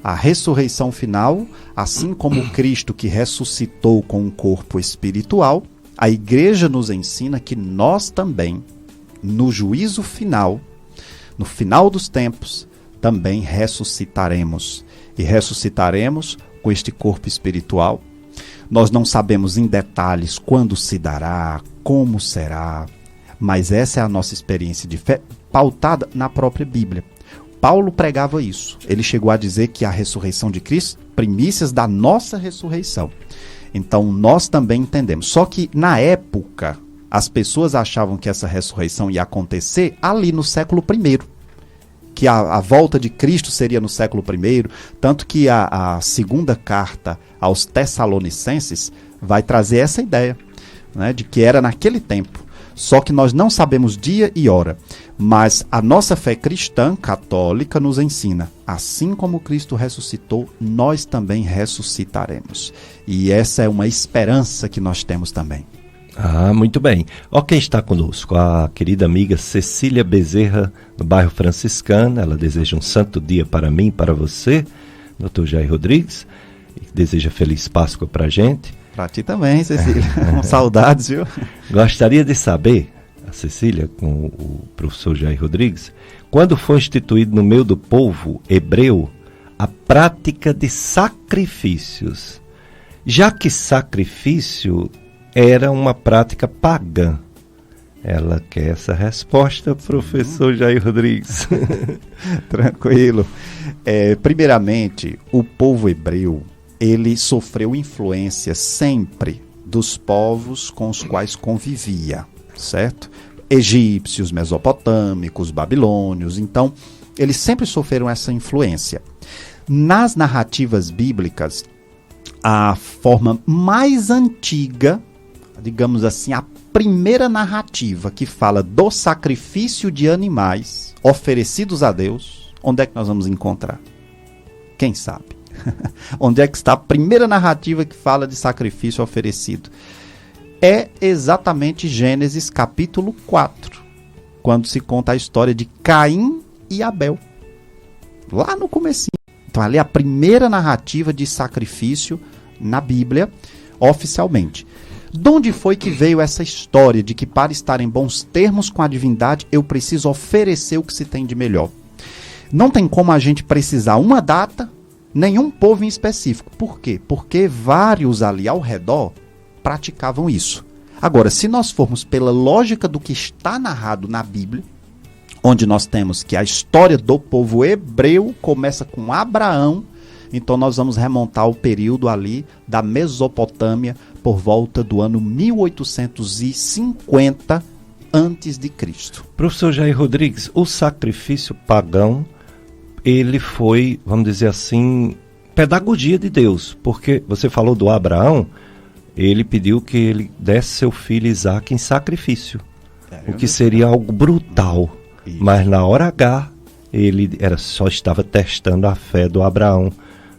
[SPEAKER 2] A ressurreição final, assim como o Cristo que ressuscitou com um corpo espiritual, a igreja nos ensina que nós também, no juízo final, no final dos tempos, também ressuscitaremos. E ressuscitaremos com este corpo espiritual. Nós não sabemos em detalhes quando se dará, como será, mas essa é a nossa experiência de fé, pautada na própria Bíblia. Paulo pregava isso. Ele chegou a dizer que a ressurreição de Cristo, primícias da nossa ressurreição. Então nós também entendemos. Só que na época, as pessoas achavam que essa ressurreição ia acontecer ali no século I, que a volta de Cristo seria no século I, tanto que a segunda carta aos Tessalonicenses vai trazer essa ideia, né, de que era naquele tempo. Só que nós não sabemos dia e hora, mas a nossa fé cristã, católica, nos ensina, assim como Cristo ressuscitou, nós também ressuscitaremos. E essa é uma esperança que nós temos também.
[SPEAKER 1] Ah, muito bem. Ó, quem está conosco, a querida amiga Cecília Bezerra, do bairro Franciscano. Ela deseja um santo dia para mim e para você, Dr. Jair Rodrigues. e deseja Feliz Páscoa pra gente.
[SPEAKER 2] Pra ti também, Cecília. Saudades, viu?
[SPEAKER 1] Gostaria de saber, a Cecília, com o professor Jair Rodrigues, quando foi instituído no meio do povo hebreu a prática de sacrifícios, já que sacrifício era uma prática pagã. Ela quer essa resposta, professor Jair Rodrigues.
[SPEAKER 2] Tranquilo. Primeiramente, o povo hebreu, ele sofreu influência sempre dos povos com os quais convivia, certo? Egípcios, mesopotâmicos, babilônios. Então, eles sempre sofreram essa influência. Nas narrativas bíblicas, a forma mais antiga, digamos assim, a primeira narrativa que fala do sacrifício de animais oferecidos a Deus, onde é que nós vamos encontrar? Quem sabe? Onde é que está a primeira narrativa que fala de sacrifício oferecido? É exatamente Gênesis capítulo 4, quando se conta a história de Caim e Abel. Lá no comecinho. Então ali é a primeira narrativa de sacrifício na Bíblia, oficialmente. De onde foi que veio essa história de que para estar em bons termos com a divindade eu preciso oferecer o que se tem de melhor? Não tem como a gente precisar uma data, nenhum povo em específico. Por quê? Porque vários ali ao redor praticavam isso. Agora, se nós formos pela lógica do que está narrado na Bíblia, onde nós temos que a história do povo hebreu começa com Abraão, então nós vamos remontar o período ali da Mesopotâmia por volta do ano 1850 a.C.
[SPEAKER 1] Professor Jair Rodrigues, o sacrifício pagão, ele foi, vamos dizer assim, pedagogia de Deus, porque você falou do Abraão, ele pediu que ele desse seu filho Isaque em sacrifício, o que seria algo brutal, mas na hora H, ele só estava testando a fé do Abraão,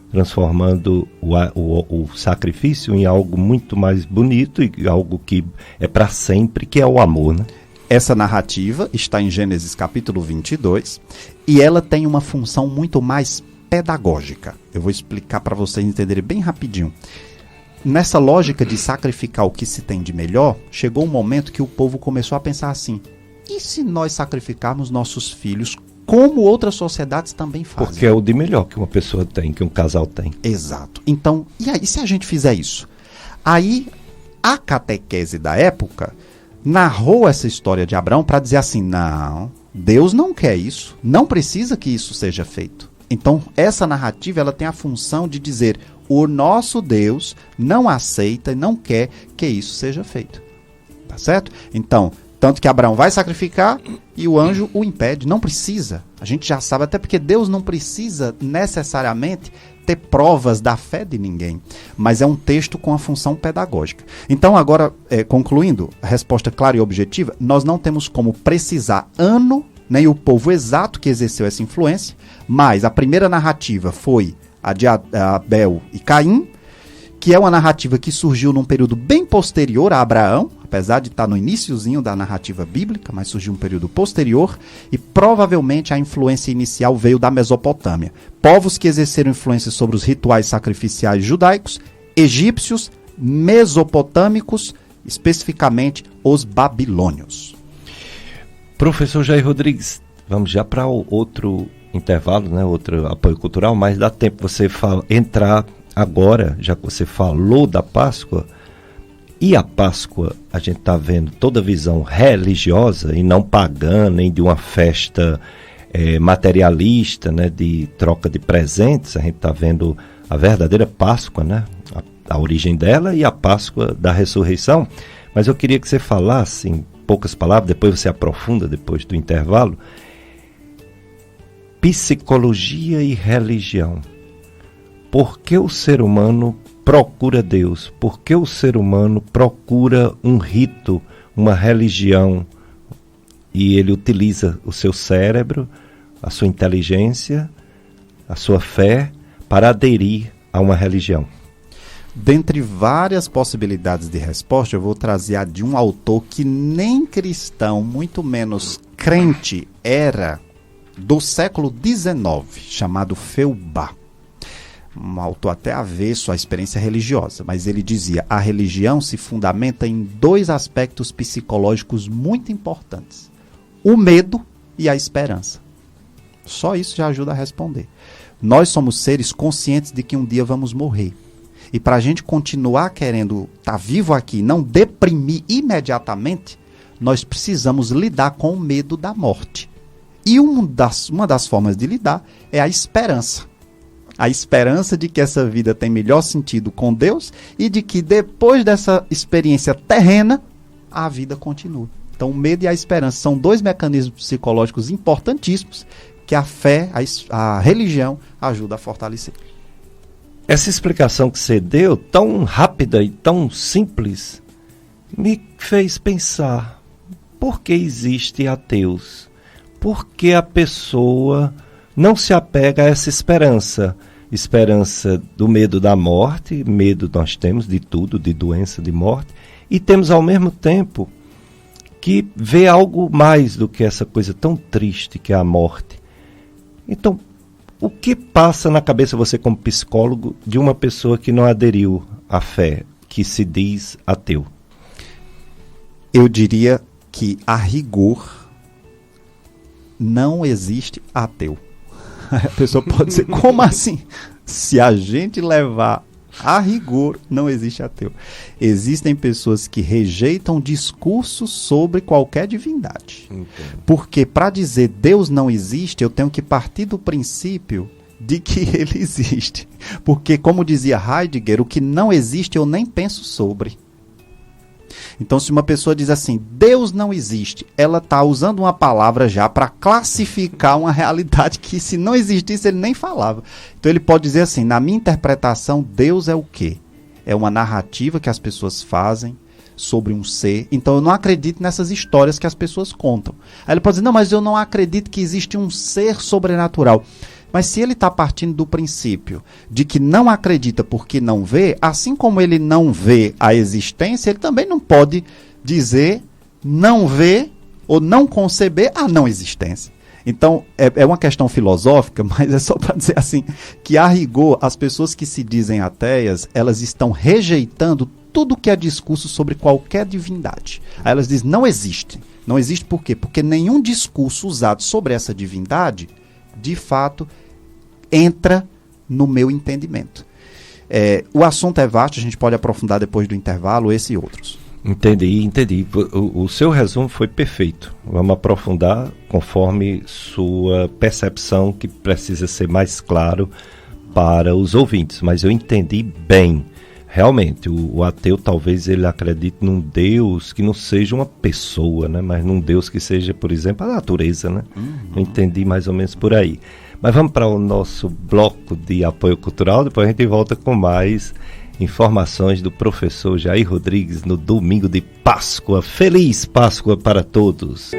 [SPEAKER 1] transformando o sacrifício em algo muito mais bonito e algo que é para sempre, que é o amor, né?
[SPEAKER 2] Essa narrativa está em Gênesis capítulo 22 e ela tem uma função muito mais pedagógica. Eu vou explicar para vocês entenderem bem rapidinho. Nessa lógica de sacrificar o que se tem de melhor, chegou um momento que o povo começou a pensar assim: e se nós sacrificarmos nossos filhos como outras sociedades também fazem?
[SPEAKER 1] Porque é o de melhor que uma pessoa tem, que um casal tem.
[SPEAKER 2] Exato. Então, e aí se a gente fizer isso? Aí, a catequese da época narrou essa história de Abraão para dizer assim: não, Deus não quer isso, não precisa que isso seja feito. Então, essa narrativa ela tem a função de dizer: o nosso Deus não aceita e não quer que isso seja feito. Tá certo? Então, tanto que Abraão vai sacrificar e o anjo o impede. Não precisa. A gente já sabe, até porque Deus não precisa necessariamente ter provas da fé de ninguém. Mas é um texto com a função pedagógica. Então, agora, concluindo, a resposta clara e objetiva, nós não temos como precisar ano, nem o povo exato que exerceu essa influência, mas a primeira narrativa foi a de Abel e Caim, que é uma narrativa que surgiu num período bem posterior a Abraão, apesar de estar no iniciozinho da narrativa bíblica, mas surgiu um período posterior, e provavelmente a influência inicial veio da Mesopotâmia. Povos que exerceram influência sobre os rituais sacrificiais judaicos, egípcios, mesopotâmicos, especificamente os babilônios.
[SPEAKER 1] Professor Jair Rodrigues, vamos já para outro intervalo, né? Outro apoio cultural, mas dá tempo você entrar agora, já que você falou da Páscoa. E a Páscoa, a gente está vendo toda a visão religiosa e não pagã, nem de uma festa materialista, né, de troca de presentes. A gente está vendo a verdadeira Páscoa, né, a origem dela, e a Páscoa da ressurreição. Mas eu queria que você falasse em poucas palavras, depois você aprofunda depois do intervalo, psicologia e religião. Por que o ser humano procura Deus? Por que o ser humano procura um rito, uma religião? E ele utiliza o seu cérebro, a sua inteligência, a sua fé para aderir a uma religião.
[SPEAKER 2] Dentre várias possibilidades de resposta, eu vou trazer a de um autor que nem cristão, muito menos crente era, do século XIX, chamado Feuerbach. um autor até avesso à experiência religiosa, mas ele dizia: a religião se fundamenta em 2 aspectos psicológicos muito importantes: o medo e a esperança. Só isso já ajuda a responder. Nós somos seres conscientes de que um dia vamos morrer. E para a gente continuar querendo estar vivo aqui, não deprimir imediatamente, nós precisamos lidar com o medo da morte. E uma das formas de lidar é a esperança. A esperança de que essa vida tem melhor sentido com Deus e de que depois dessa experiência terrena, a vida continua. Então, o medo e a esperança são 2 mecanismos psicológicos importantíssimos que a fé, a religião, ajuda a fortalecer.
[SPEAKER 1] Essa explicação que você deu, tão rápida e tão simples, me fez pensar: por que existem ateus? Por que a pessoa não se apega a essa esperança? Esperança do medo da morte, medo nós temos de tudo, de doença, de morte, e temos ao mesmo tempo que vê algo mais do que essa coisa tão triste que é a morte. Então, o que passa na cabeça, você como psicólogo, de uma pessoa que não aderiu à fé, que se diz ateu?
[SPEAKER 2] Eu diria que, a rigor, não existe ateu. A pessoa pode dizer: como assim? Se a gente levar a rigor, não existe ateu. Existem pessoas que rejeitam discursos sobre qualquer divindade. Entendo. Porque para dizer Deus não existe, eu tenho que partir do princípio de que ele existe. Porque, como dizia Heidegger, o que não existe eu nem penso sobre. Então, se uma pessoa diz assim: Deus não existe, ela está usando uma palavra já para classificar uma realidade que, se não existisse, ele nem falava. Então, ele pode dizer assim: na minha interpretação, Deus é o quê? É uma narrativa que as pessoas fazem sobre um ser. Então, eu não acredito nessas histórias que as pessoas contam. Aí ele pode dizer: não, mas eu não acredito que existe um ser sobrenatural. Mas se ele está partindo do princípio de que não acredita porque não vê, assim como ele não vê a existência, ele também não pode dizer não vê ou não conceber a não existência. Então, é uma questão filosófica, mas é só para dizer assim, que a rigor, as pessoas que se dizem ateias, elas estão rejeitando tudo que é discurso sobre qualquer divindade. Aí elas dizem: não existe. Não existe por quê? Porque nenhum discurso usado sobre essa divindade, de fato, entra no meu entendimento. O assunto é vasto, a gente pode aprofundar depois do intervalo esse e outros.
[SPEAKER 1] Entendi. O seu resumo foi perfeito. Vamos aprofundar conforme sua percepção, que precisa ser mais claro para os ouvintes. Mas eu entendi bem. Realmente, o ateu talvez ele acredite num Deus que não seja uma pessoa, né? Mas num Deus que seja, por exemplo, a natureza, né? Eu entendi mais ou menos por aí. Mas vamos para o nosso bloco de apoio cultural, depois a gente volta com mais informações do professor Jair Rodrigues no domingo de Páscoa. Feliz Páscoa para todos!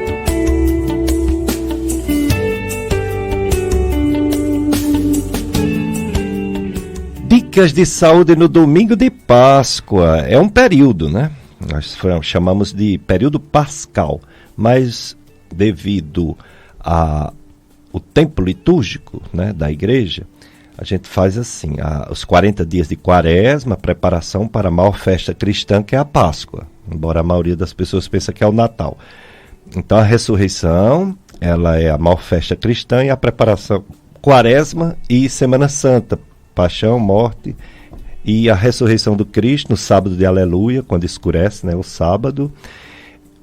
[SPEAKER 1] Dicas de saúde no domingo de Páscoa. É um período, né? Nós chamamos de período pascal, mas devido ao tempo litúrgico, né, da igreja, a gente faz assim, os 40 dias de quaresma, preparação para a maior festa cristã, que é a Páscoa, embora a maioria das pessoas pense que é o Natal. Então a ressurreição, ela é a maior festa cristã, e a preparação quaresma e Semana Santa, paixão, morte e a ressurreição do Cristo no sábado de Aleluia, quando escurece, né, o sábado,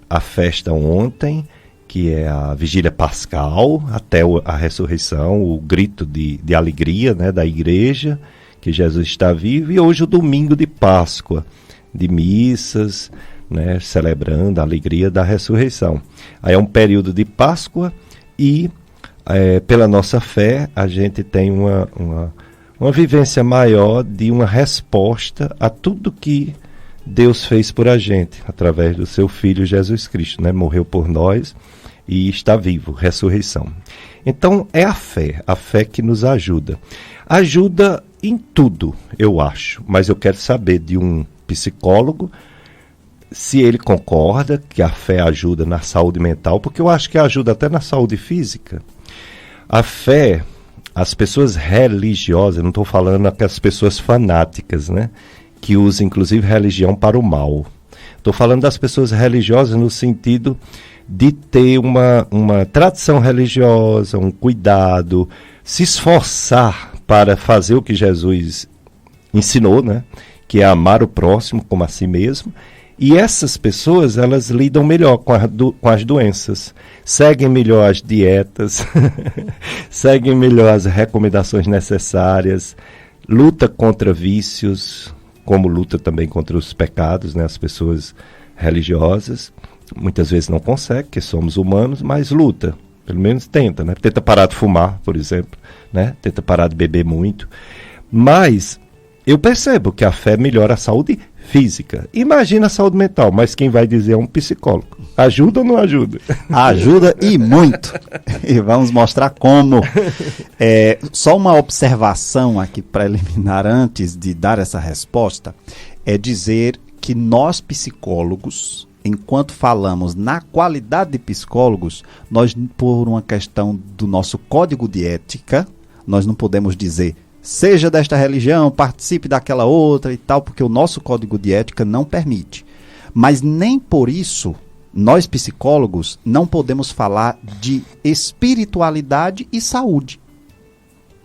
[SPEAKER 1] a festa ontem, que é a vigília pascal, até a ressurreição, o grito de alegria, né, da igreja, que Jesus está vivo, e hoje o domingo de Páscoa, de missas, né, celebrando a alegria da ressurreição. Aí é um período de Páscoa e, pela nossa fé, a gente tem uma vivência maior de uma resposta a tudo que Deus fez por a gente, através do seu Filho Jesus Cristo, né? Morreu por nós e está vivo, ressurreição. Então é a fé que nos ajuda. Ajuda em tudo, eu acho, mas eu quero saber de um psicólogo se ele concorda que a fé ajuda na saúde mental, porque eu acho que ajuda até na saúde física. A fé, as pessoas religiosas, não estou falando aquelas pessoas fanáticas, né? Que usam inclusive religião para o mal. Estou falando das pessoas religiosas no sentido de ter uma tradição religiosa, um cuidado, se esforçar para fazer o que Jesus ensinou, né? Que é amar o próximo como a si mesmo. E essas pessoas, elas lidam melhor com as doenças, seguem melhor as dietas, seguem melhor as recomendações necessárias, luta contra vícios, como luta também contra os pecados, né? As pessoas religiosas muitas vezes não conseguem, porque somos humanos, mas luta, pelo menos tenta, né? Tenta parar de fumar, por exemplo, né? Tenta parar de beber muito, mas eu percebo que a fé melhora a saúde física. Imagina a saúde mental, mas quem vai dizer é um psicólogo. Ajuda ou não ajuda?
[SPEAKER 2] Ajuda e muito. E vamos mostrar como. Só uma observação aqui preliminar antes de dar essa resposta, é dizer que nós psicólogos, enquanto falamos na qualidade de psicólogos, nós, por uma questão do nosso código de ética, nós não podemos dizer seja desta religião, participe daquela outra e tal, porque o nosso código de ética não permite. Mas nem por isso, nós psicólogos não podemos falar de espiritualidade e saúde.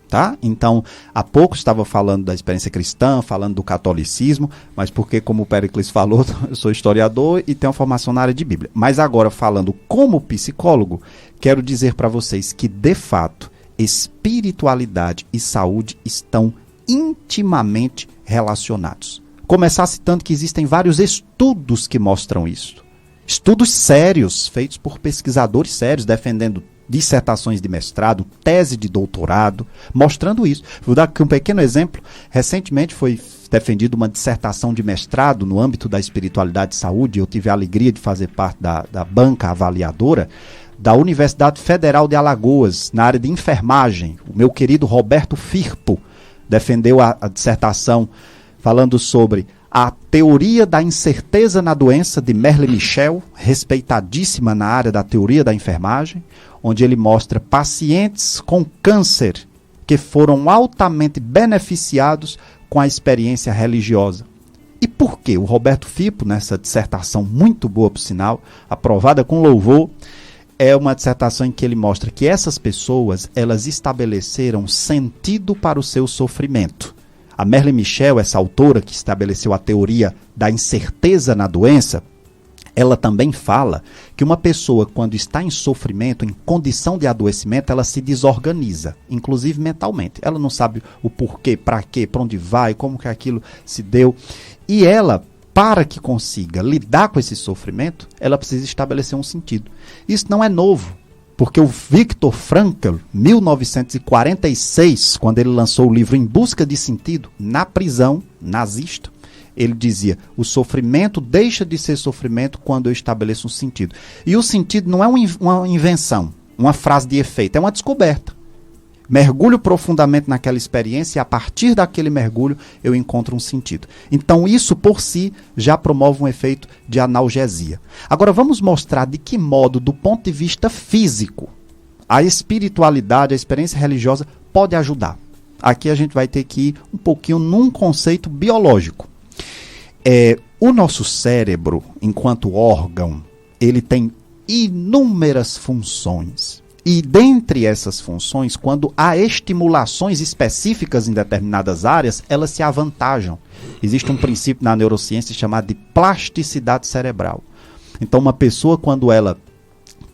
[SPEAKER 2] Tá? Então, há pouco estava falando da experiência cristã, falando do catolicismo, mas porque, como o Péricles falou, eu sou historiador e tenho formação na área de Bíblia. Mas agora, falando como psicólogo, quero dizer para vocês que, de fato, espiritualidade e saúde estão intimamente relacionados. Começar citando que existem vários estudos que mostram isso. Estudos sérios, feitos por pesquisadores sérios, defendendo dissertações de mestrado, tese de doutorado, mostrando isso. Vou dar aqui um pequeno exemplo. Recentemente foi defendida uma dissertação de mestrado no âmbito da espiritualidade e saúde. Eu tive a alegria de fazer parte da banca avaliadora da Universidade Federal de Alagoas, na área de enfermagem. O meu querido Roberto Firpo defendeu a dissertação falando sobre a teoria da incerteza na doença de Merle Michel, respeitadíssima na área da teoria da enfermagem, onde ele mostra pacientes com câncer que foram altamente beneficiados com a experiência religiosa. E por quê? O Roberto Firpo, nessa dissertação muito boa, por sinal, aprovada com louvor, é uma dissertação em que ele mostra que essas pessoas, elas estabeleceram sentido para o seu sofrimento. A Merle Michel, essa autora que estabeleceu a teoria da incerteza na doença, ela também fala que uma pessoa, quando está em sofrimento, em condição de adoecimento, ela se desorganiza, inclusive mentalmente. Ela não sabe o porquê, para quê, para onde vai, como que aquilo se deu. E ela, para que consiga lidar com esse sofrimento, ela precisa estabelecer um sentido. Isso não é novo, porque o Viktor Frankl, 1946, quando ele lançou o livro Em Busca de Sentido, na prisão nazista, ele dizia, o sofrimento deixa de ser sofrimento quando eu estabeleço um sentido. E o sentido não é uma invenção, uma frase de efeito, é uma descoberta. Mergulho profundamente naquela experiência e a partir daquele mergulho eu encontro um sentido. Então isso por si já promove um efeito de analgesia. Agora vamos mostrar de que modo, do ponto de vista físico, a espiritualidade, a experiência religiosa pode ajudar. Aqui a gente vai ter que ir um pouquinho num conceito biológico. O nosso cérebro, enquanto órgão, ele tem inúmeras funções. E dentre essas funções, quando há estimulações específicas em determinadas áreas, elas se avantajam. Existe um princípio na neurociência chamado de plasticidade cerebral. Então, uma pessoa, quando ela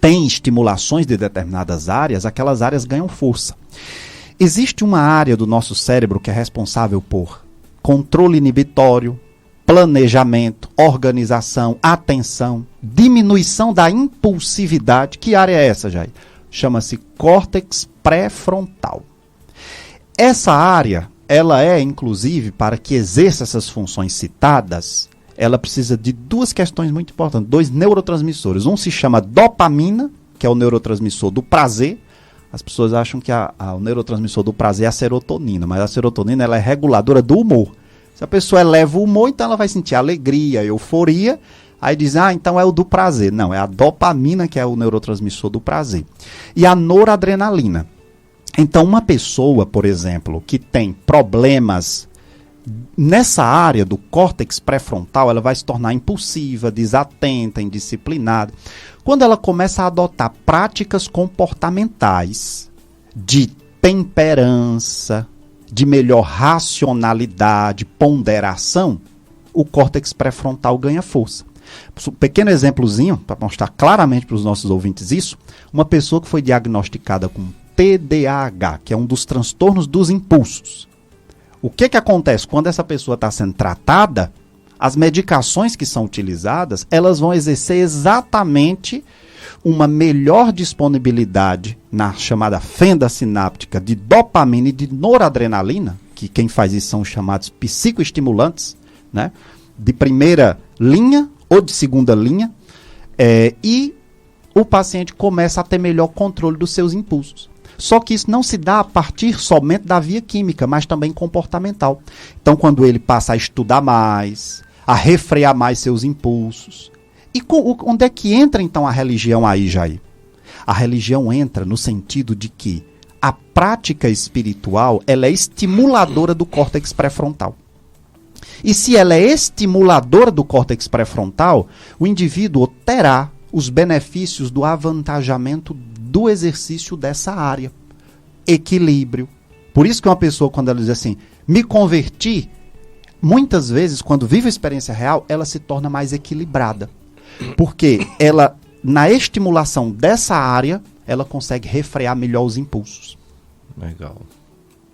[SPEAKER 2] tem estimulações de determinadas áreas, aquelas áreas ganham força. Existe uma área do nosso cérebro que é responsável por controle inibitório, planejamento, organização, atenção, diminuição da impulsividade. Que área é essa, Jair? Chama-se córtex pré-frontal. Essa área, ela é, inclusive, para que exerça essas funções citadas, ela precisa de duas questões muito importantes, dois neurotransmissores. Um se chama dopamina, que é o neurotransmissor do prazer. As pessoas acham que o neurotransmissor do prazer é a serotonina, mas a serotonina ela é reguladora do humor. Se a pessoa eleva o humor, então ela vai sentir alegria, euforia. Aí diz, então é o do prazer. Não, é a dopamina que é o neurotransmissor do prazer. E a noradrenalina. Então, uma pessoa, por exemplo, que tem problemas nessa área do córtex pré-frontal, ela vai se tornar impulsiva, desatenta, indisciplinada. Quando ela começa a adotar práticas comportamentais de temperança, de melhor racionalidade, ponderação, o córtex pré-frontal ganha força. Um pequeno exemplozinho, para mostrar claramente para os nossos ouvintes isso, uma pessoa que foi diagnosticada com TDAH, que é um dos transtornos dos impulsos. O que acontece? Quando essa pessoa está sendo tratada, as medicações que são utilizadas, elas vão exercer exatamente uma melhor disponibilidade na chamada fenda sináptica de dopamina e de noradrenalina, que quem faz isso são os chamados psicoestimulantes, né, de primeira linha ou de segunda linha, e o paciente começa a ter melhor controle dos seus impulsos. Só que isso não se dá a partir somente da via química, mas também comportamental. Então, quando ele passa a estudar mais, a refrear mais seus impulsos. E onde é que entra, então, a religião aí, Jair? A religião entra no sentido de que a prática espiritual, ela é estimuladora do córtex pré-frontal. E se ela é estimuladora do córtex pré-frontal, o indivíduo terá os benefícios do avantajamento do exercício dessa área. Equilíbrio. Por isso que uma pessoa, quando ela diz assim, me converti, muitas vezes, quando vive a experiência real, ela se torna mais equilibrada. Porque ela, na estimulação dessa área, ela consegue refrear melhor os impulsos.
[SPEAKER 1] Legal.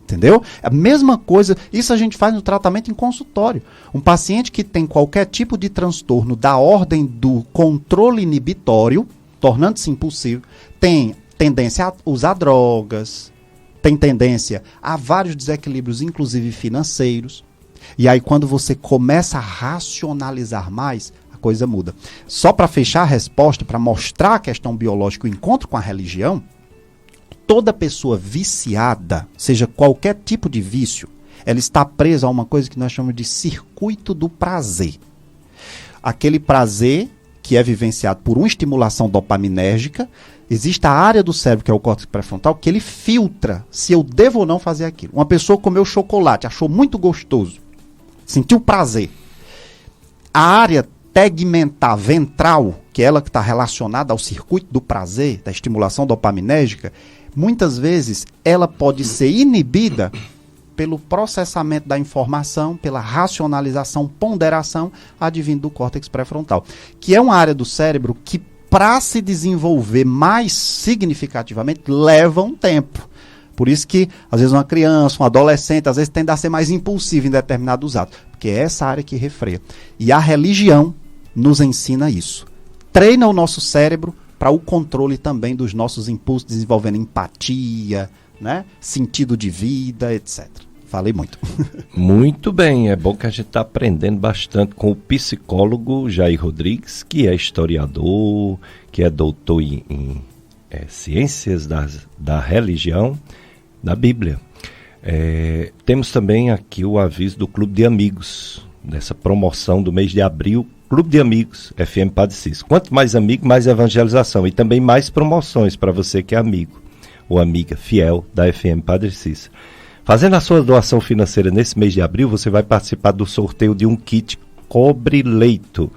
[SPEAKER 2] Entendeu? A mesma coisa, isso a gente faz no tratamento em consultório. Um paciente que tem qualquer tipo de transtorno da ordem do controle inibitório, tornando-se impulsivo, tem tendência a usar drogas, tem tendência a vários desequilíbrios, inclusive financeiros. E aí, quando você começa a racionalizar mais, a coisa muda. Só para fechar a resposta, para mostrar a questão biológica, o encontro com a religião, toda pessoa viciada, seja qualquer tipo de vício, ela está presa a uma coisa que nós chamamos de circuito do prazer. Aquele prazer que é vivenciado por uma estimulação dopaminérgica, existe a área do cérebro, que é o córtex pré-frontal, que ele filtra se eu devo ou não fazer aquilo. Uma pessoa comeu chocolate, achou muito gostoso, sentiu prazer. A área tegmentar ventral, que é ela que está relacionada ao circuito do prazer, da estimulação dopaminérgica, muitas vezes ela pode ser inibida pelo processamento da informação, pela racionalização, ponderação advindo do córtex pré-frontal, que é uma área do cérebro que, para se desenvolver mais significativamente, leva um tempo. Por isso que, às vezes, uma criança, um adolescente, às vezes tende a ser mais impulsivo em determinados atos, porque é essa área que refreia. E a religião nos ensina isso. Treina o nosso cérebro para o controle também dos nossos impulsos, desenvolvendo empatia, né? Sentido de vida, etc. Falei muito.
[SPEAKER 1] Muito bem, é bom que a gente está aprendendo bastante com o psicólogo Jair Rodrigues, que é historiador, que é doutor em ciências da religião, da Bíblia. Temos também aqui o aviso do Clube de Amigos, dessa promoção do mês de abril, Clube de Amigos, FM Padre Cícero. Quanto mais amigo, mais evangelização e também mais promoções para você que é amigo ou amiga fiel da FM Padre Cícero. Fazendo a sua doação financeira nesse mês de abril, você vai participar do sorteio de um kit cobre-leito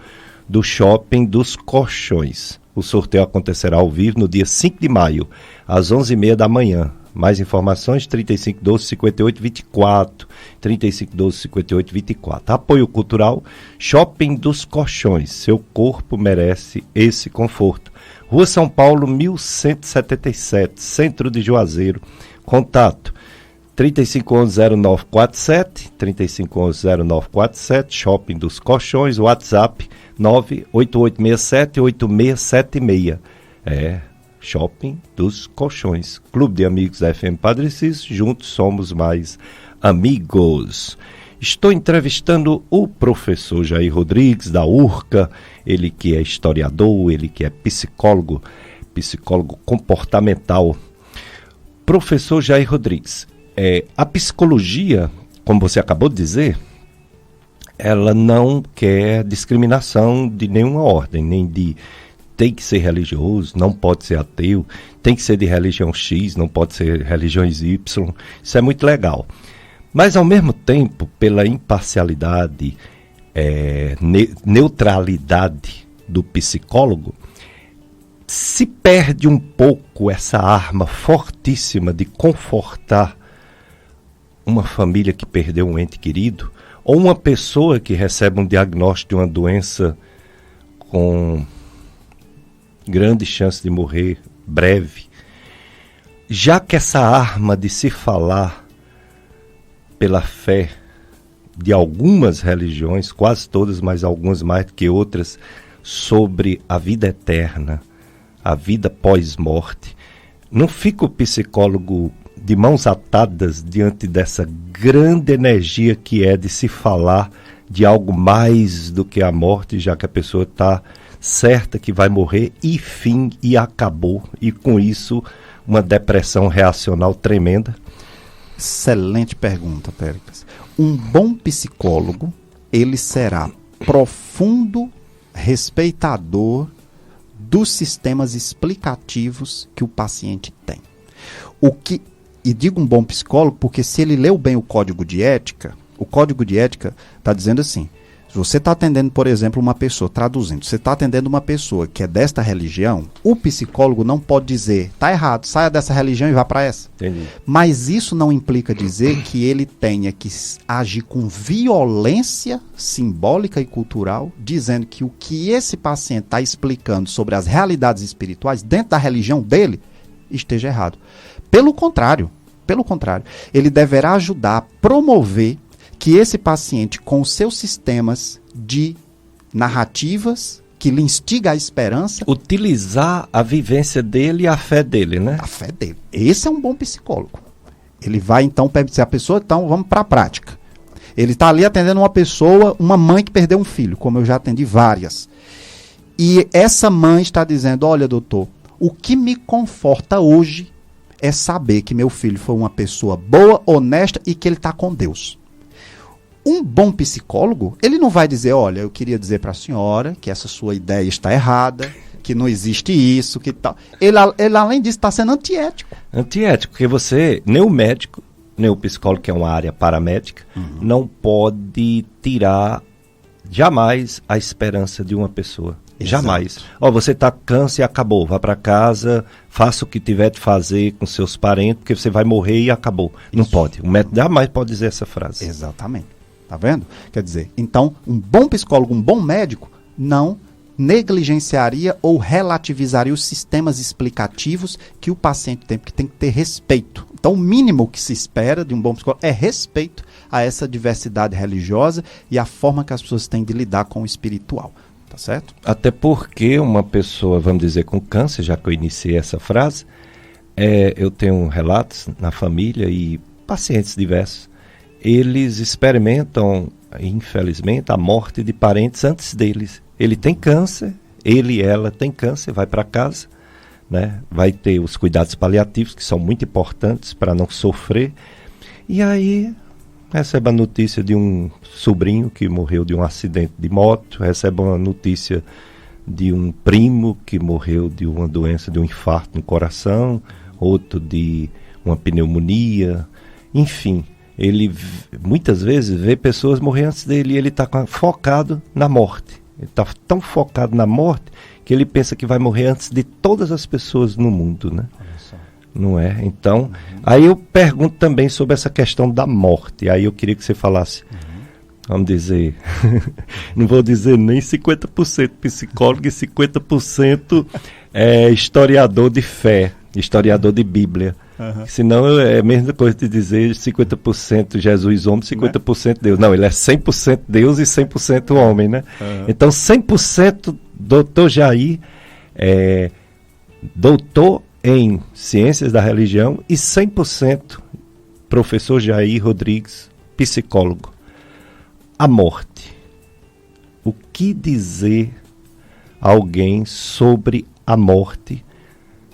[SPEAKER 1] do Shopping dos Colchões. O sorteio acontecerá ao vivo no dia 5 de maio, às 11h30 da manhã. Mais informações, 3512-5824, 3512-5824. Apoio cultural, Shopping dos Colchões. Seu corpo merece esse conforto. Rua São Paulo, 1177, Centro de Juazeiro. Contato, 3511-0947, 3511-0947, Shopping dos Colchões, WhatsApp, 98867-8676. Shopping dos Colchões. Clube de Amigos da FM Padre Cícero, juntos somos mais amigos. Estou entrevistando o professor Jair Rodrigues, da URCA, ele que é historiador, ele que é psicólogo comportamental. Professor Jair Rodrigues, a psicologia, como você acabou de dizer, ela não quer discriminação de nenhuma ordem, nem de tem que ser religioso, não pode ser ateu, tem que ser de religião X, não pode ser religiões Y. Isso é muito legal. Mas, ao mesmo tempo, pela imparcialidade, neutralidade do psicólogo, se perde um pouco essa arma fortíssima de confortar uma família que perdeu um ente querido, ou uma pessoa que recebe um diagnóstico de uma doença com grande chance de morrer breve, já que essa arma de se falar pela fé de algumas religiões, quase todas, mas algumas mais do que outras, sobre a vida eterna, a vida pós-morte, não fica o psicólogo de mãos atadas diante dessa grande energia que é de se falar de algo mais do que a morte, já que a pessoa está certa que vai morrer e fim, e acabou, e com isso uma depressão reacional tremenda?
[SPEAKER 2] Excelente pergunta, Péricles. Um bom psicólogo, ele será profundo respeitador dos sistemas explicativos que o paciente tem. E digo um bom psicólogo porque se ele leu bem o código de ética está dizendo assim: se você está atendendo, por exemplo, uma pessoa, traduzindo, você está atendendo uma pessoa que é desta religião, o psicólogo não pode dizer, tá errado, saia dessa religião e vá para essa.
[SPEAKER 1] Entendi.
[SPEAKER 2] Mas isso não implica dizer que ele tenha que agir com violência simbólica e cultural, dizendo que o que esse paciente está explicando sobre as realidades espirituais dentro da religião dele esteja errado. Pelo contrário, ele deverá ajudar a promover que esse paciente, com os seus sistemas de narrativas que lhe instiga a esperança,
[SPEAKER 1] utilizar a vivência dele e a fé dele, né?
[SPEAKER 2] A fé dele. Esse é um bom psicólogo. Ele vai então perguntar a pessoa, então vamos para a prática. Ele está ali atendendo uma pessoa, uma mãe que perdeu um filho, como eu já atendi várias. E essa mãe está dizendo: olha, doutor, o que me conforta hoje é saber que meu filho foi uma pessoa boa, honesta e que ele está com Deus. Um bom psicólogo, ele não vai dizer: olha, eu queria dizer para a senhora que essa sua ideia está errada, que não existe isso, que tal. Ele além disso, está sendo antiético.
[SPEAKER 1] Antiético, porque você, nem o médico, nem o psicólogo, que é uma área paramédica, não pode tirar jamais a esperança de uma pessoa.
[SPEAKER 2] Exato.
[SPEAKER 1] Jamais. Você está com câncer e acabou. Vá para casa, faça o que tiver de fazer com seus parentes, porque você vai morrer e acabou. Isso. Não pode. O médico jamais pode dizer essa frase.
[SPEAKER 2] Exatamente. Tá vendo? Quer dizer, então, um bom psicólogo, um bom médico, não negligenciaria ou relativizaria os sistemas explicativos que o paciente tem, porque tem que ter respeito. Então, o mínimo que se espera de um bom psicólogo é respeito a essa diversidade religiosa e a forma que as pessoas têm de lidar com o espiritual. Tá certo?
[SPEAKER 1] Até porque uma pessoa, vamos dizer, com câncer, já que eu iniciei essa frase, eu tenho relatos na família e pacientes diversos, eles experimentam, infelizmente, a morte de parentes antes deles. Ele tem câncer, ele e ela tem câncer, vai para casa, né? Vai ter os cuidados paliativos, que são muito importantes para não sofrer, e aí recebe a notícia de um sobrinho que morreu de um acidente de moto, recebe uma notícia de um primo que morreu de uma doença, de um infarto no coração, outro de uma pneumonia, enfim. Ele muitas vezes vê pessoas morrer antes dele e ele está focado na morte. Ele está tão focado na morte que ele pensa que vai morrer antes de todas as pessoas no mundo, né? Não é? Então, aí eu pergunto também sobre essa questão da morte. Aí eu queria que você falasse, vamos dizer, não vou dizer nem 50% psicólogo e 50% historiador de fé, historiador de Bíblia. Senão é a mesma coisa de dizer 50% Jesus homem, 50% Deus. Não, ele é 100% Deus e 100% homem, né? Então 100% doutor Jair, doutor em ciências da religião, e 100% professor Jair Rodrigues, psicólogo. A morte. O que dizer a alguém sobre a morte,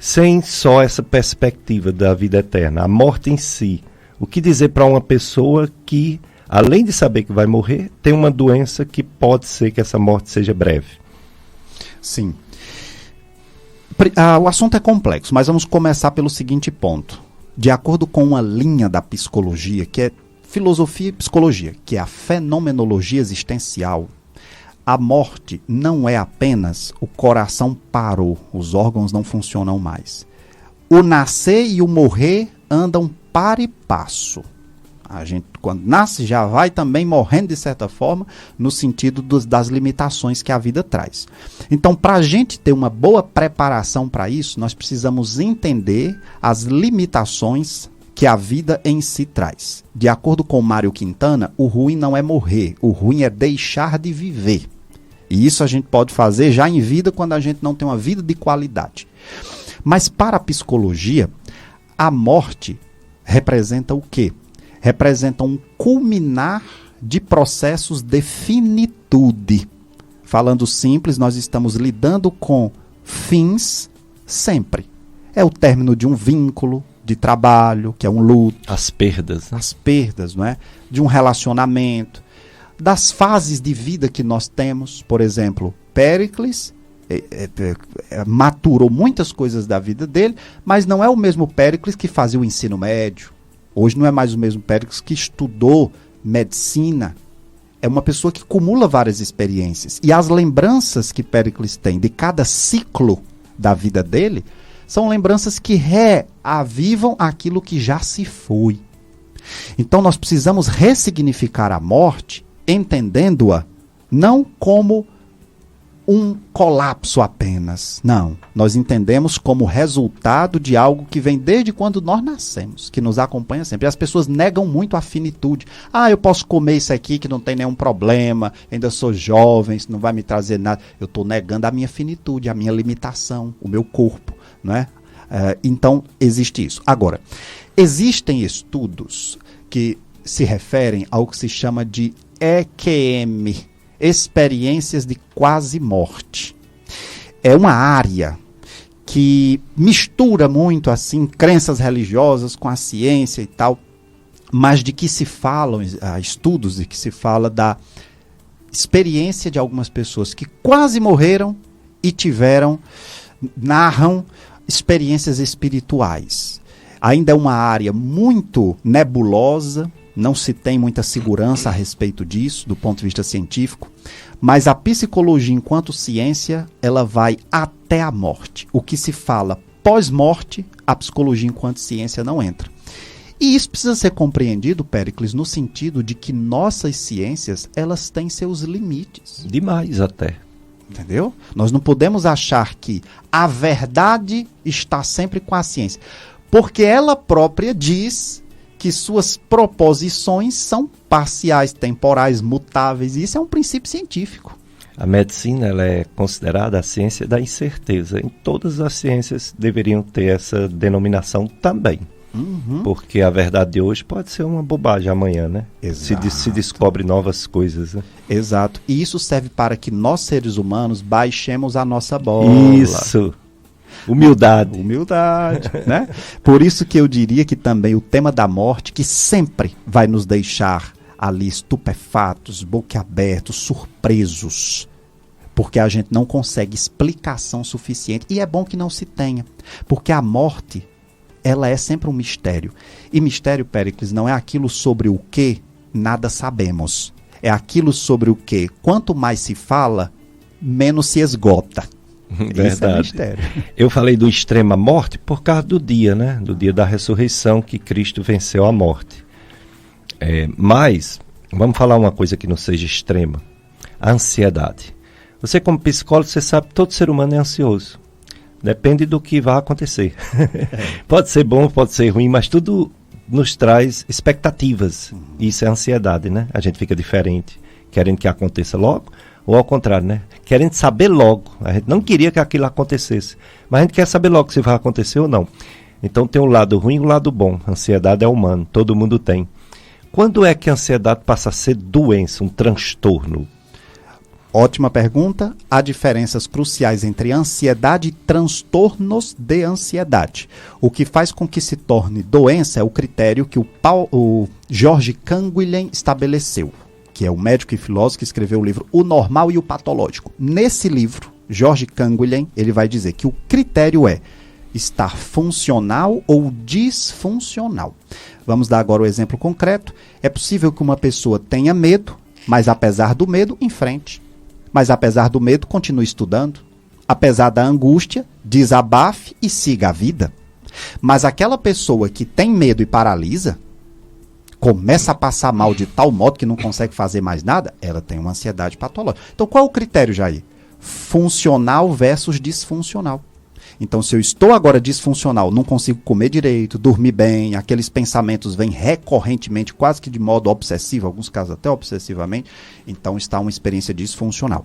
[SPEAKER 1] sem só essa perspectiva da vida eterna? A morte em si. O que dizer para uma pessoa que, além de saber que vai morrer, tem uma doença que pode ser que essa morte seja breve?
[SPEAKER 2] Sim. O assunto é complexo, mas vamos começar pelo seguinte ponto. De acordo com uma linha da psicologia, que é filosofia e psicologia, que é a fenomenologia existencial, a morte não é apenas o coração parou, os órgãos não funcionam mais. O nascer e o morrer andam par e passo. A gente, quando nasce, já vai também morrendo de certa forma, no sentido das limitações que a vida traz. Então, para a gente ter uma boa preparação para isso, nós precisamos entender as limitações que a vida em si traz. De acordo com Mário Quintana, o ruim não é morrer, o ruim é deixar de viver. E isso a gente pode fazer já em vida, quando a gente não tem uma vida de qualidade. Mas para a psicologia, a morte representa o quê? Representa um culminar de processos de finitude. Falando simples, nós estamos lidando com fins sempre. É o término de um vínculo de trabalho, que é um luto.
[SPEAKER 1] As perdas. Né?
[SPEAKER 2] As perdas, não é? De um relacionamento. Das fases de vida que nós temos. Por exemplo, Péricles maturou muitas coisas da vida dele, mas não é o mesmo Péricles que fazia o ensino médio. Hoje não é mais o mesmo Péricles que estudou medicina. É uma pessoa que acumula várias experiências. E as lembranças que Péricles tem de cada ciclo da vida dele são lembranças que reavivam aquilo que já se foi. Então nós precisamos ressignificar a morte, entendendo-a não como um colapso apenas. Não. Nós entendemos como resultado de algo que vem desde quando nós nascemos, que nos acompanha sempre. E as pessoas negam muito a finitude. Eu posso comer isso aqui que não tem nenhum problema, ainda sou jovem, isso não vai me trazer nada. Eu estou negando a minha finitude, a minha limitação, o meu corpo. Não é? Então, existe isso. Agora, existem estudos que se referem ao que se chama de EQM, experiências de quase morte. É uma área que mistura muito assim crenças religiosas com a ciência e tal, mas de que se falam, estudos de que se fala da experiência de algumas pessoas que quase morreram e narram experiências espirituais. Ainda é uma área muito nebulosa, não se tem muita segurança a respeito disso, do ponto de vista científico, mas a psicologia, enquanto ciência, ela vai até a morte. O que se fala pós-morte, a psicologia, enquanto ciência, não entra. E isso precisa ser compreendido, Péricles, no sentido de que nossas ciências, elas têm seus limites.
[SPEAKER 1] Demais até.
[SPEAKER 2] Entendeu? Nós não podemos achar que a verdade está sempre com a ciência, porque ela própria diz que suas proposições são parciais, temporais, mutáveis, e isso é um princípio científico.
[SPEAKER 1] A medicina ela é considerada a ciência da incerteza. Em todas as ciências deveriam ter essa denominação também. Porque a verdade de hoje pode ser uma bobagem amanhã, né? Se descobre novas coisas. Né?
[SPEAKER 2] Exato. E isso serve para que nós, seres humanos, baixemos a nossa bola.
[SPEAKER 1] Isso. Humildade.
[SPEAKER 2] Humildade, né? Por isso que eu diria que também o tema da morte, que sempre vai nos deixar ali estupefatos, boquiabertos, surpresos, porque a gente não consegue explicação suficiente. E é bom que não se tenha, porque a morte, ela é sempre um mistério. E mistério, Péricles, não é aquilo sobre o que nada sabemos. É aquilo sobre o que, quanto mais se fala, menos se esgota.
[SPEAKER 1] Verdade.
[SPEAKER 2] Isso é mistério.
[SPEAKER 1] Eu falei do extrema morte por causa do dia, né? Do dia da ressurreição, que Cristo venceu a morte. Mas, vamos falar uma coisa que não seja extrema. A ansiedade. Você, como psicólogo, você sabe que todo ser humano é ansioso. Depende do que vai acontecer. Pode ser bom, pode ser ruim, mas tudo nos traz expectativas. Isso é ansiedade, né? A gente fica diferente, querendo que aconteça logo, ou ao contrário, né? Querendo saber logo. A gente não queria que aquilo acontecesse, mas a gente quer saber logo se vai acontecer ou não. Então tem o lado ruim e o lado bom. A ansiedade é humano, todo mundo tem. Quando é que a ansiedade passa a ser doença, um transtorno?
[SPEAKER 2] Ótima pergunta. Há diferenças cruciais entre ansiedade e transtornos de ansiedade. O que faz com que se torne doença é o critério que o George Canguilhem estabeleceu, que é o médico e filósofo que escreveu o livro O Normal e o Patológico. Nesse livro, George Canguilhem, ele vai dizer que o critério é estar funcional ou disfuncional. Vamos dar agora o exemplo concreto. É possível que uma pessoa tenha medo, mas apesar do medo, enfrente. Mas apesar do medo, continue estudando. Apesar da angústia, desabafe e siga a vida. Mas aquela pessoa que tem medo e paralisa, começa a passar mal de tal modo que não consegue fazer mais nada, ela tem uma ansiedade patológica. Então qual é o critério, Jair? Funcional versus disfuncional. Então, se eu estou agora disfuncional, não consigo comer direito, dormir bem, aqueles pensamentos vêm recorrentemente, quase que de modo obsessivo, alguns casos até obsessivamente, então está uma experiência disfuncional.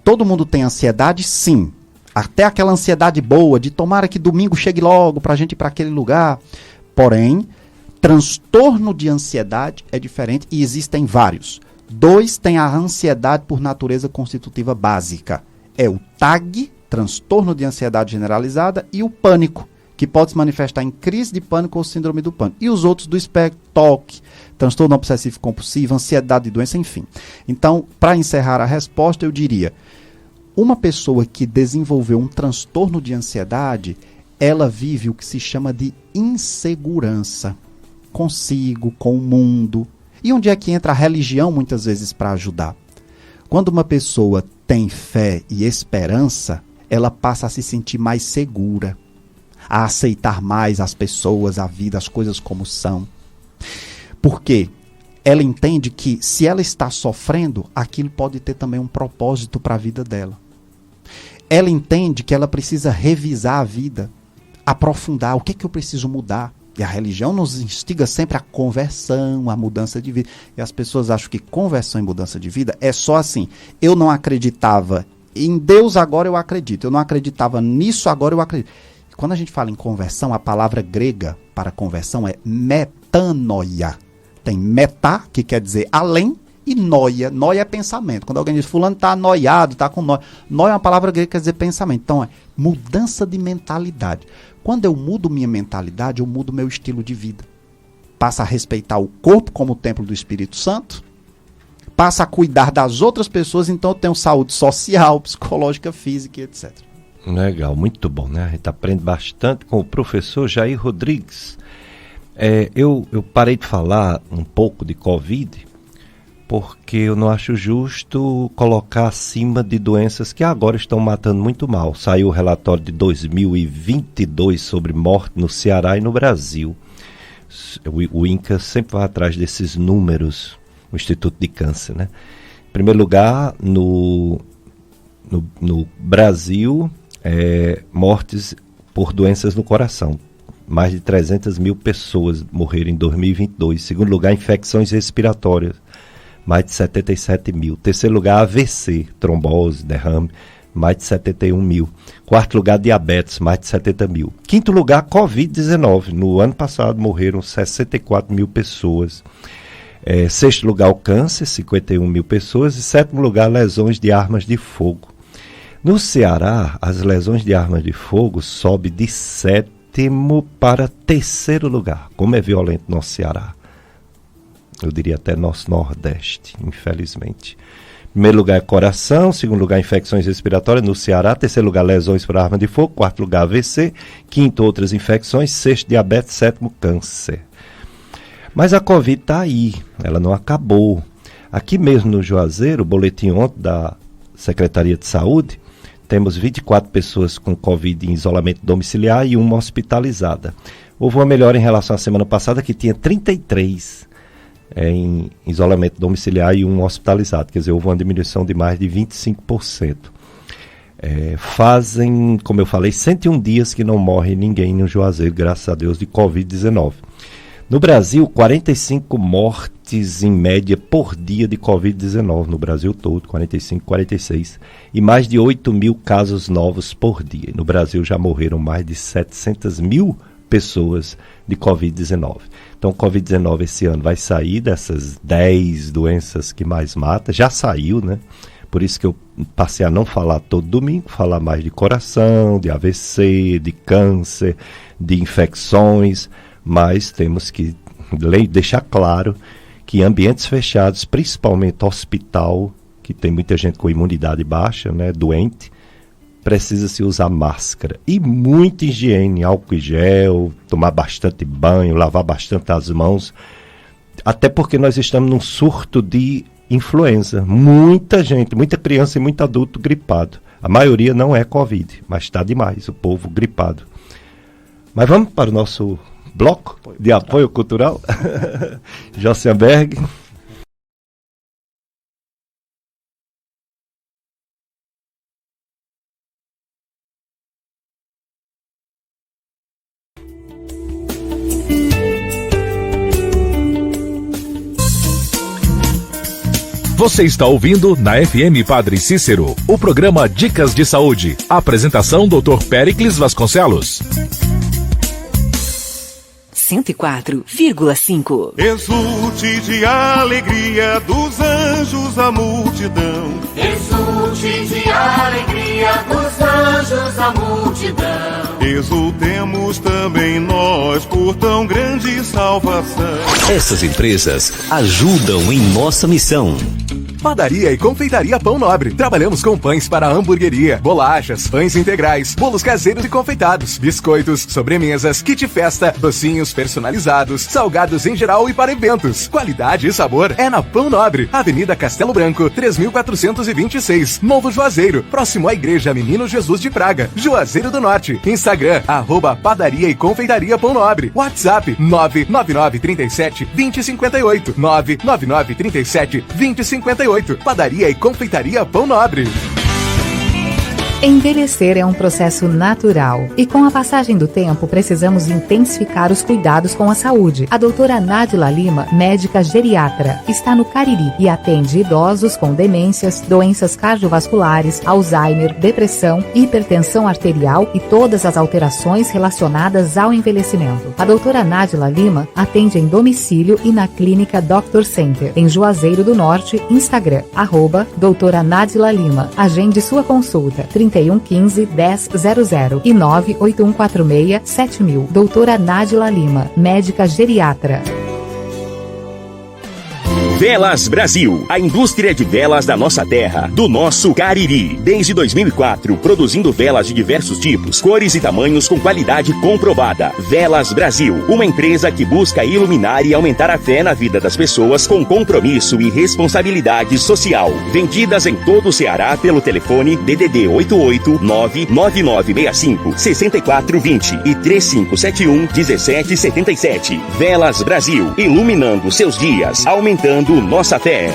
[SPEAKER 2] Todo mundo tem ansiedade? Sim. Até aquela ansiedade boa de tomara que domingo chegue logo para a gente ir para aquele lugar. Porém, transtorno de ansiedade é diferente e existem vários. 2 tem a ansiedade por natureza constitutiva básica. É o TAG, transtorno de ansiedade generalizada, e o pânico, que pode se manifestar em crise de pânico ou síndrome do pânico. E os outros do espectro, TOC, transtorno obsessivo compulsivo, ansiedade de doença, enfim. Então, para encerrar a resposta, eu diria, uma pessoa que desenvolveu um transtorno de ansiedade, ela vive o que se chama de insegurança consigo, com o mundo. E onde é que entra a religião, muitas vezes, para ajudar? Quando uma pessoa tem fé e esperança, ela passa a se sentir mais segura, a aceitar mais as pessoas, a vida, as coisas como são. Porque ela entende que se ela está sofrendo, aquilo pode ter também um propósito para a vida dela. Ela entende que ela precisa revisar a vida, aprofundar, o que é que eu preciso mudar. E a religião nos instiga sempre a conversão, a mudança de vida. E as pessoas acham que conversão e mudança de vida é só assim. Eu não acreditava em Deus, agora eu acredito. Eu não acreditava nisso, agora eu acredito. Quando a gente fala em conversão, a palavra grega para conversão é metanoia. Tem meta, que quer dizer além, e noia. Noia é pensamento. Quando alguém diz, fulano está noiado, está com noia. Noia é uma palavra grega que quer dizer pensamento. Então é mudança de mentalidade. Quando eu mudo minha mentalidade, eu mudo meu estilo de vida. Passa a respeitar o corpo como o templo do Espírito Santo. Passa a cuidar das outras pessoas, então eu tenho saúde social, psicológica, física, etc.
[SPEAKER 1] Legal, muito bom, né? A gente aprende bastante com o professor Jair Rodrigues. Eu parei de falar um pouco de Covid, porque eu não acho justo colocar acima de doenças que agora estão matando muito mal. Saiu o relatório de 2022 sobre morte no Ceará e no Brasil. O INCA sempre vai atrás desses números, o Instituto de Câncer, né? Em primeiro lugar, no Brasil, mortes por doenças no coração. Mais de 300 mil pessoas morreram em 2022. Em segundo lugar, infecções respiratórias. Mais de 77 mil. Terceiro lugar, AVC, trombose, derrame, mais de 71 mil. Quarto lugar, diabetes, mais de 70 mil. Quinto lugar, Covid-19. No ano passado morreram 64 mil pessoas. Sexto lugar, o câncer, 51 mil pessoas. E sétimo lugar, lesões de armas de fogo. No Ceará, as lesões de armas de fogo sobem de sétimo para terceiro lugar. Como é violento nosso Ceará. Eu diria até nosso Nordeste, infelizmente. Primeiro lugar é coração, segundo lugar infecções respiratórias no Ceará, terceiro lugar lesões por arma de fogo, quarto lugar AVC, quinto outras infecções, sexto diabetes, sétimo câncer. Mas a Covid está aí, ela não acabou. Aqui mesmo no Juazeiro, o boletim ontem da Secretaria de Saúde, temos 24 pessoas com Covid em isolamento domiciliar e uma hospitalizada. Houve uma melhora em relação à semana passada, que tinha 33 em isolamento domiciliar e um hospitalizado. Quer dizer, houve uma diminuição de mais de 25%. Fazem, como eu falei, 101 dias que não morre ninguém no Juazeiro, graças a Deus, de Covid-19. No Brasil, 45 mortes em média por dia de Covid-19. No Brasil todo, 45, 46. E mais de 8 mil casos novos por dia. No Brasil já morreram mais de 700 mil pessoas de Covid-19. Então, o Covid-19 esse ano vai sair dessas 10 doenças que mais matam. Já saiu, né? Por isso que eu passei a não falar todo domingo, falar mais de coração, de AVC, de câncer, de infecções, mas temos que deixar claro que ambientes fechados, principalmente hospital, que tem muita gente com imunidade baixa, né, doente, precisa-se usar máscara. E muita higiene, álcool em gel, tomar bastante banho, lavar bastante as mãos. Até porque nós estamos num surto de influenza. Muita gente, muita criança e muito adulto gripado. A maioria não é Covid, mas está demais, o povo gripado. Mas vamos para o nosso bloco de apoio cultural. Jossenberg.
[SPEAKER 3] Você está ouvindo na FM Padre Cícero, o programa Dicas de Saúde. Apresentação Dr. Péricles Vasconcelos.
[SPEAKER 4] 104,5.
[SPEAKER 5] Exulte de alegria dos anjos a multidão.
[SPEAKER 6] Exulte de alegria dos anjos a multidão.
[SPEAKER 5] Exultemos também nós por tão grande salvação.
[SPEAKER 7] Essas empresas ajudam em nossa missão.
[SPEAKER 8] Padaria e Confeitaria Pão Nobre. Trabalhamos com pães para hamburgueria, bolachas, pães integrais, bolos caseiros e confeitados, biscoitos, sobremesas, kit festa, docinhos personalizados, salgados em geral e para eventos. Qualidade e sabor é na Pão Nobre. Avenida Castelo Branco, 3426, Novo Juazeiro, próximo à Igreja Menino Jesus de Praga, Juazeiro do Norte. Instagram, @Padaria e Confeitaria Pão Nobre. WhatsApp, 99937-2058, 99937-2058. Padaria e Confeitaria Pão Nobre.
[SPEAKER 9] Envelhecer é um processo natural e com a passagem do tempo precisamos intensificar os cuidados com a saúde. A doutora Nádila Lima, médica geriatra, está no Cariri e atende idosos com demências, doenças cardiovasculares, Alzheimer, depressão, hipertensão arterial e todas as alterações relacionadas ao envelhecimento. A doutora Nádila Lima atende em domicílio e na clínica Dr. Center, em Juazeiro do Norte. Instagram, @doutora Nádila Lima. Agende sua consulta, 3115-1000 e 98146-7000. Doutora Nádila Lima, médica geriatra.
[SPEAKER 10] Velas Brasil, a indústria de velas da nossa terra, do nosso Cariri. Desde 2004, produzindo velas de diversos tipos, cores e tamanhos com qualidade comprovada. Velas Brasil, uma empresa que busca iluminar e aumentar a fé na vida das pessoas com compromisso e responsabilidade social. Vendidas em todo o Ceará pelo telefone DDD 889-9965-6420 e 3571-1777. Velas Brasil, iluminando seus dias, aumentando nossa fé.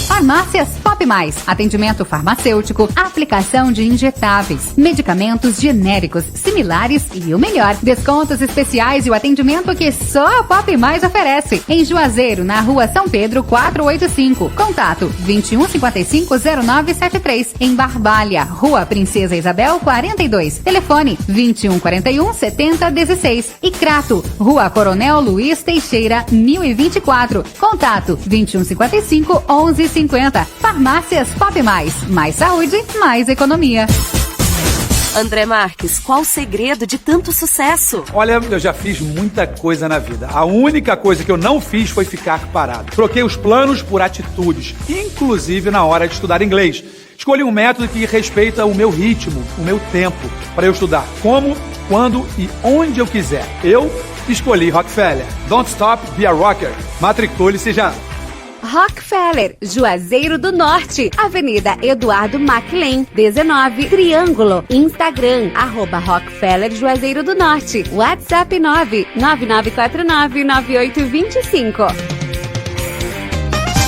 [SPEAKER 11] Farmácias Pop Mais. Atendimento farmacêutico, aplicação de injetáveis, medicamentos genéricos, similares e o melhor, descontos especiais e o atendimento que só a Pop Mais oferece. Em Juazeiro, na Rua São Pedro, 485. Contato 2155-0973. Em Barbalha, Rua Princesa Isabel, 42. Telefone 2141-7016. E Crato, Rua Coronel Luiz Teixeira, 1024. Contato 2155-1150. Farmácias Pop Mais saúde, mais economia.
[SPEAKER 4] André Marques, qual o segredo de tanto sucesso?
[SPEAKER 12] Olha, eu já fiz muita coisa na vida. A única coisa que eu não fiz foi ficar parado. Troquei os planos por atitudes, inclusive na hora de estudar inglês. Escolhi um método que respeita o meu ritmo, o meu tempo, para eu estudar como, quando e onde eu quiser. Eu escolhi Rockefeller. Don't stop, be a rocker. Matricule-se já.
[SPEAKER 13] Rockefeller, Juazeiro do Norte, Avenida Eduardo Maclen, 19, Triângulo. Instagram, @Rockefeller Juazeiro do Norte. WhatsApp 999499825.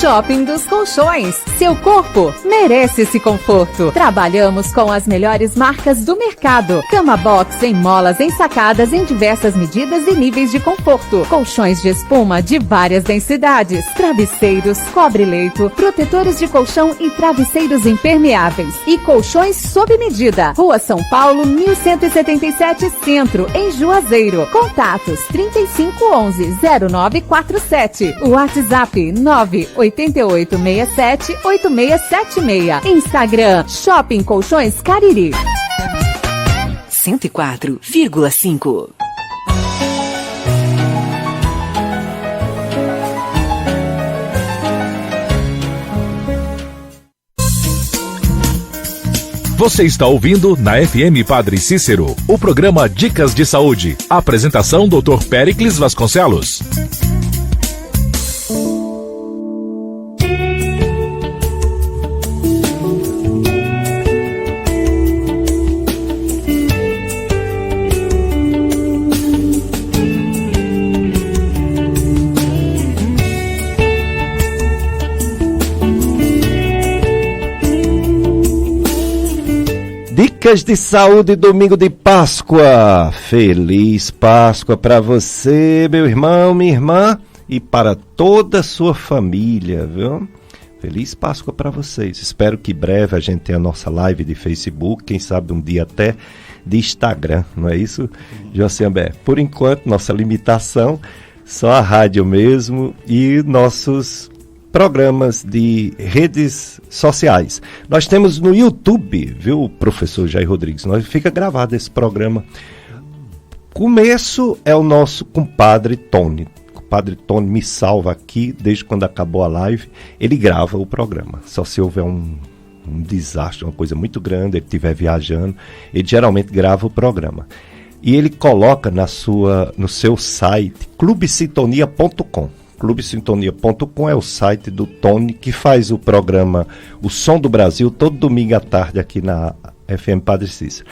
[SPEAKER 14] Shopping dos Colchões. Seu corpo merece esse conforto. Trabalhamos com as melhores marcas do mercado. Cama box em molas ensacadas em diversas medidas e níveis de conforto. Colchões de espuma de várias densidades. Travesseiros, cobre-leito, protetores de colchão e travesseiros impermeáveis. E colchões sob medida. Rua São Paulo, 1177 Centro, em Juazeiro. Contatos 3511-0947. WhatsApp 98867-8676. Instagram, Shopping Colchões Cariri.
[SPEAKER 4] 104,5.
[SPEAKER 3] Você está ouvindo na FM Padre Cícero, o programa Dicas de Saúde. Apresentação Dr. Péricles Vasconcelos.
[SPEAKER 1] Dicas de saúde, domingo de Páscoa. Feliz Páscoa para você, meu irmão, minha irmã, e para toda a sua família, viu? Feliz Páscoa para vocês. Espero que breve a gente tenha a nossa live de Facebook, quem sabe um dia até de Instagram, não é isso, Josiambé? Por enquanto, nossa limitação, só a rádio mesmo e nossos programas de redes sociais. Nós temos no YouTube, viu, professor Jair Rodrigues? Fica gravado esse programa. Começo é o nosso compadre Tony. O compadre Tony me salva aqui desde quando acabou a live. Ele grava o programa. Só se houver um desastre, uma coisa muito grande, ele estiver viajando, ele geralmente grava o programa. E ele coloca no seu site clubesintonia.com. clubesintonia.com é o site do Tony, que faz o programa O Som do Brasil todo domingo à tarde aqui na FM Padre Cícero.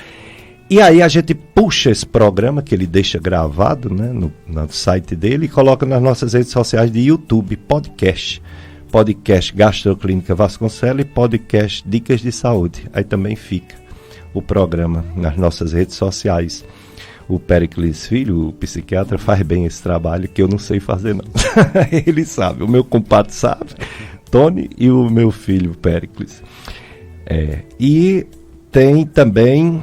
[SPEAKER 1] E aí a gente puxa esse programa que ele deixa gravado, né, no site dele, e coloca nas nossas redes sociais de YouTube, podcast Gastroclínica Vasconcelos e podcast Dicas de Saúde. Aí também fica o programa nas nossas redes sociais. O Péricles Filho, o psiquiatra, faz bem esse trabalho que eu não sei fazer, não. Ele sabe, o meu compadre sabe, Tony, e o meu filho, Péricles. E tem também,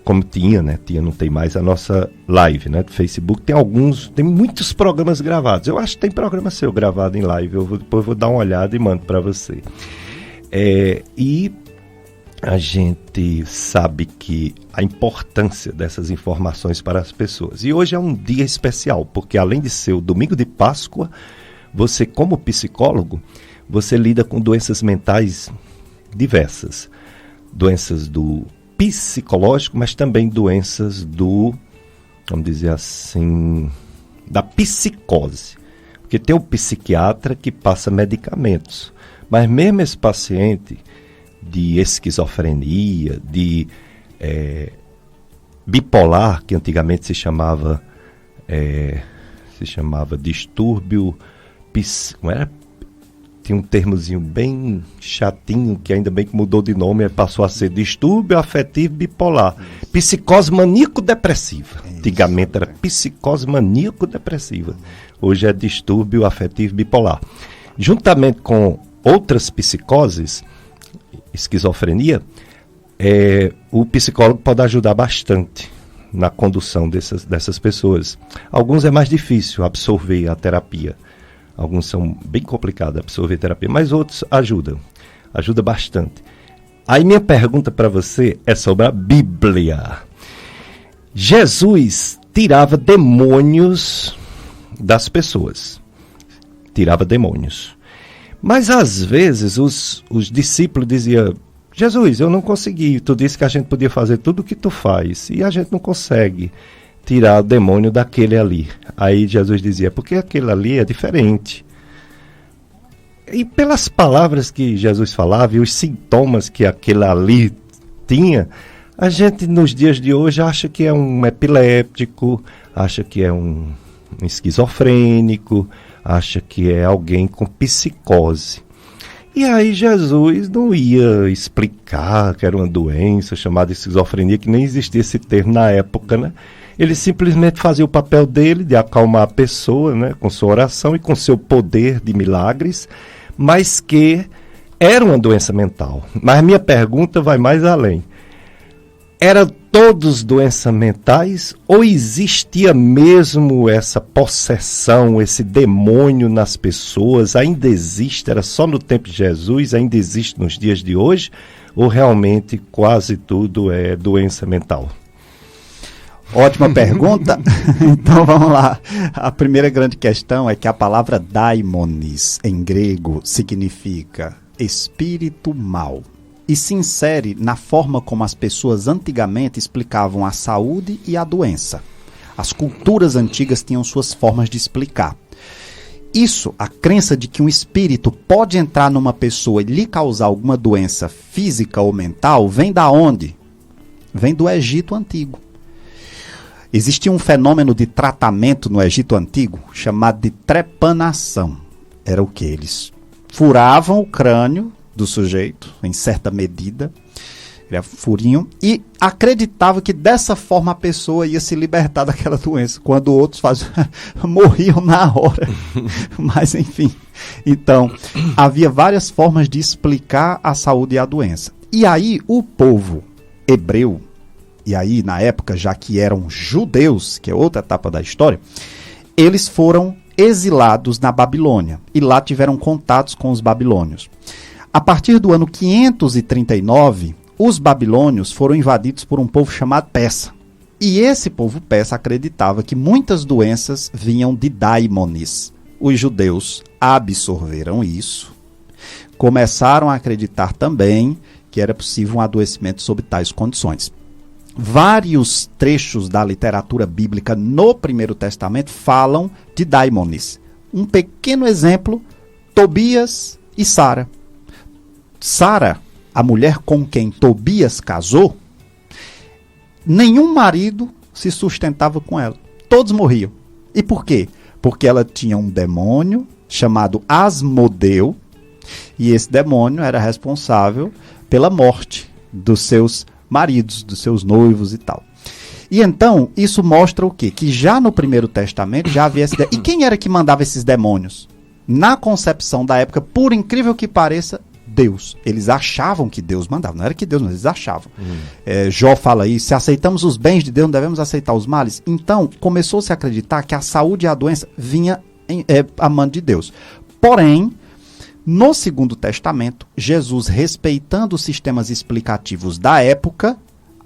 [SPEAKER 1] como tinha, não tem mais a nossa live, né, do Facebook. Tem muitos programas gravados. Eu acho que tem programa seu gravado em live. Depois vou dar uma olhada e mando para você. E a gente sabe que a importância dessas informações para as pessoas. E hoje é um dia especial, porque além de ser o domingo de Páscoa, você, como psicólogo, você lida com doenças mentais diversas. Doenças do psicológico, mas também doenças do, vamos dizer assim, da psicose. Porque tem o psiquiatra que passa medicamentos, mas mesmo esse paciente de esquizofrenia, de bipolar, que antigamente se chamava distúrbio, tinha um termozinho bem chatinho, que ainda bem que mudou de nome, passou a ser distúrbio afetivo bipolar. Psicose maníaco-depressiva. Antigamente era psicose maníaco-depressiva. Hoje é distúrbio afetivo bipolar. Juntamente com outras psicoses, esquizofrenia, o psicólogo pode ajudar bastante na condução dessas pessoas. Alguns é mais difícil absorver a terapia. Alguns são bem complicados absorver a terapia, mas outros ajuda bastante. Aí minha pergunta para você é sobre a Bíblia. Jesus tirava demônios das pessoas. Tirava demônios. Mas às vezes os discípulos diziam: Jesus, eu não consegui, tu disse que a gente podia fazer tudo o que tu faz, e a gente não consegue tirar o demônio daquele ali. Aí Jesus dizia: porque aquele ali é diferente. E pelas palavras que Jesus falava e os sintomas que aquele ali tinha, a gente nos dias de hoje acha que é um epiléptico, acha que é um esquizofrênico, acha que é alguém com psicose. E aí Jesus não ia explicar que era uma doença chamada esquizofrenia, que nem existia esse termo na época, né? Ele simplesmente fazia o papel dele de acalmar a pessoa, né, com sua oração e com seu poder de milagres, mas que era uma doença mental. Mas minha pergunta vai mais além. Eram todos doenças mentais ou existia mesmo essa possessão, esse demônio nas pessoas? Ainda existe? Era só no tempo de Jesus? Ainda existe nos dias de hoje? Ou realmente quase tudo é doença mental?
[SPEAKER 2] Ótima pergunta. Então vamos lá. A primeira grande questão é que a palavra daimonis em grego significa espírito mau. e se insere na forma como as pessoas antigamente explicavam a saúde e a doença. As culturas antigas tinham suas formas de explicar. Isso, a crença de que um espírito pode entrar numa pessoa e lhe causar alguma doença física ou mental, vem da onde? Vem do Egito Antigo. Existia um fenômeno de tratamento no Egito Antigo chamado de trepanação. Era o que? Eles furavam o crânio do sujeito, em certa medida, era furinho, e acreditava que dessa forma a pessoa ia se libertar daquela doença, quando outros morriam na hora. Mas enfim, então havia várias formas de explicar a saúde e a doença. E aí o povo hebreu, e aí na época, já que eram judeus, que é outra etapa da história, eles foram exilados na Babilônia, e lá tiveram contatos com os babilônios. A partir do ano 539, os babilônios foram invadidos por um povo chamado Persa. E esse povo persa acreditava que muitas doenças vinham de daimones. Os judeus absorveram isso, começaram a acreditar também que era possível um adoecimento sob tais condições. Vários trechos da literatura bíblica no Primeiro Testamento falam de daimones. Um pequeno exemplo, Tobias e Sara. Sara, a mulher com quem Tobias casou, nenhum marido se sustentava com ela. Todos morriam. E por quê? Porque ela tinha um demônio chamado Asmodeu, e esse demônio era responsável pela morte dos seus maridos, dos seus noivos e tal. E então, isso mostra o quê? Que já no Primeiro Testamento já havia essa ideia. E quem era que mandava esses demônios? Na concepção da época, por incrível que pareça, Deus. Eles achavam que Deus mandava. Não era que Deus, mas eles achavam. Jó fala isso. Se aceitamos os bens de Deus, não devemos aceitar os males. Então, começou-se a acreditar que a saúde e a doença vinha a mão de Deus. Porém, no Segundo Testamento, Jesus, respeitando os sistemas explicativos da época,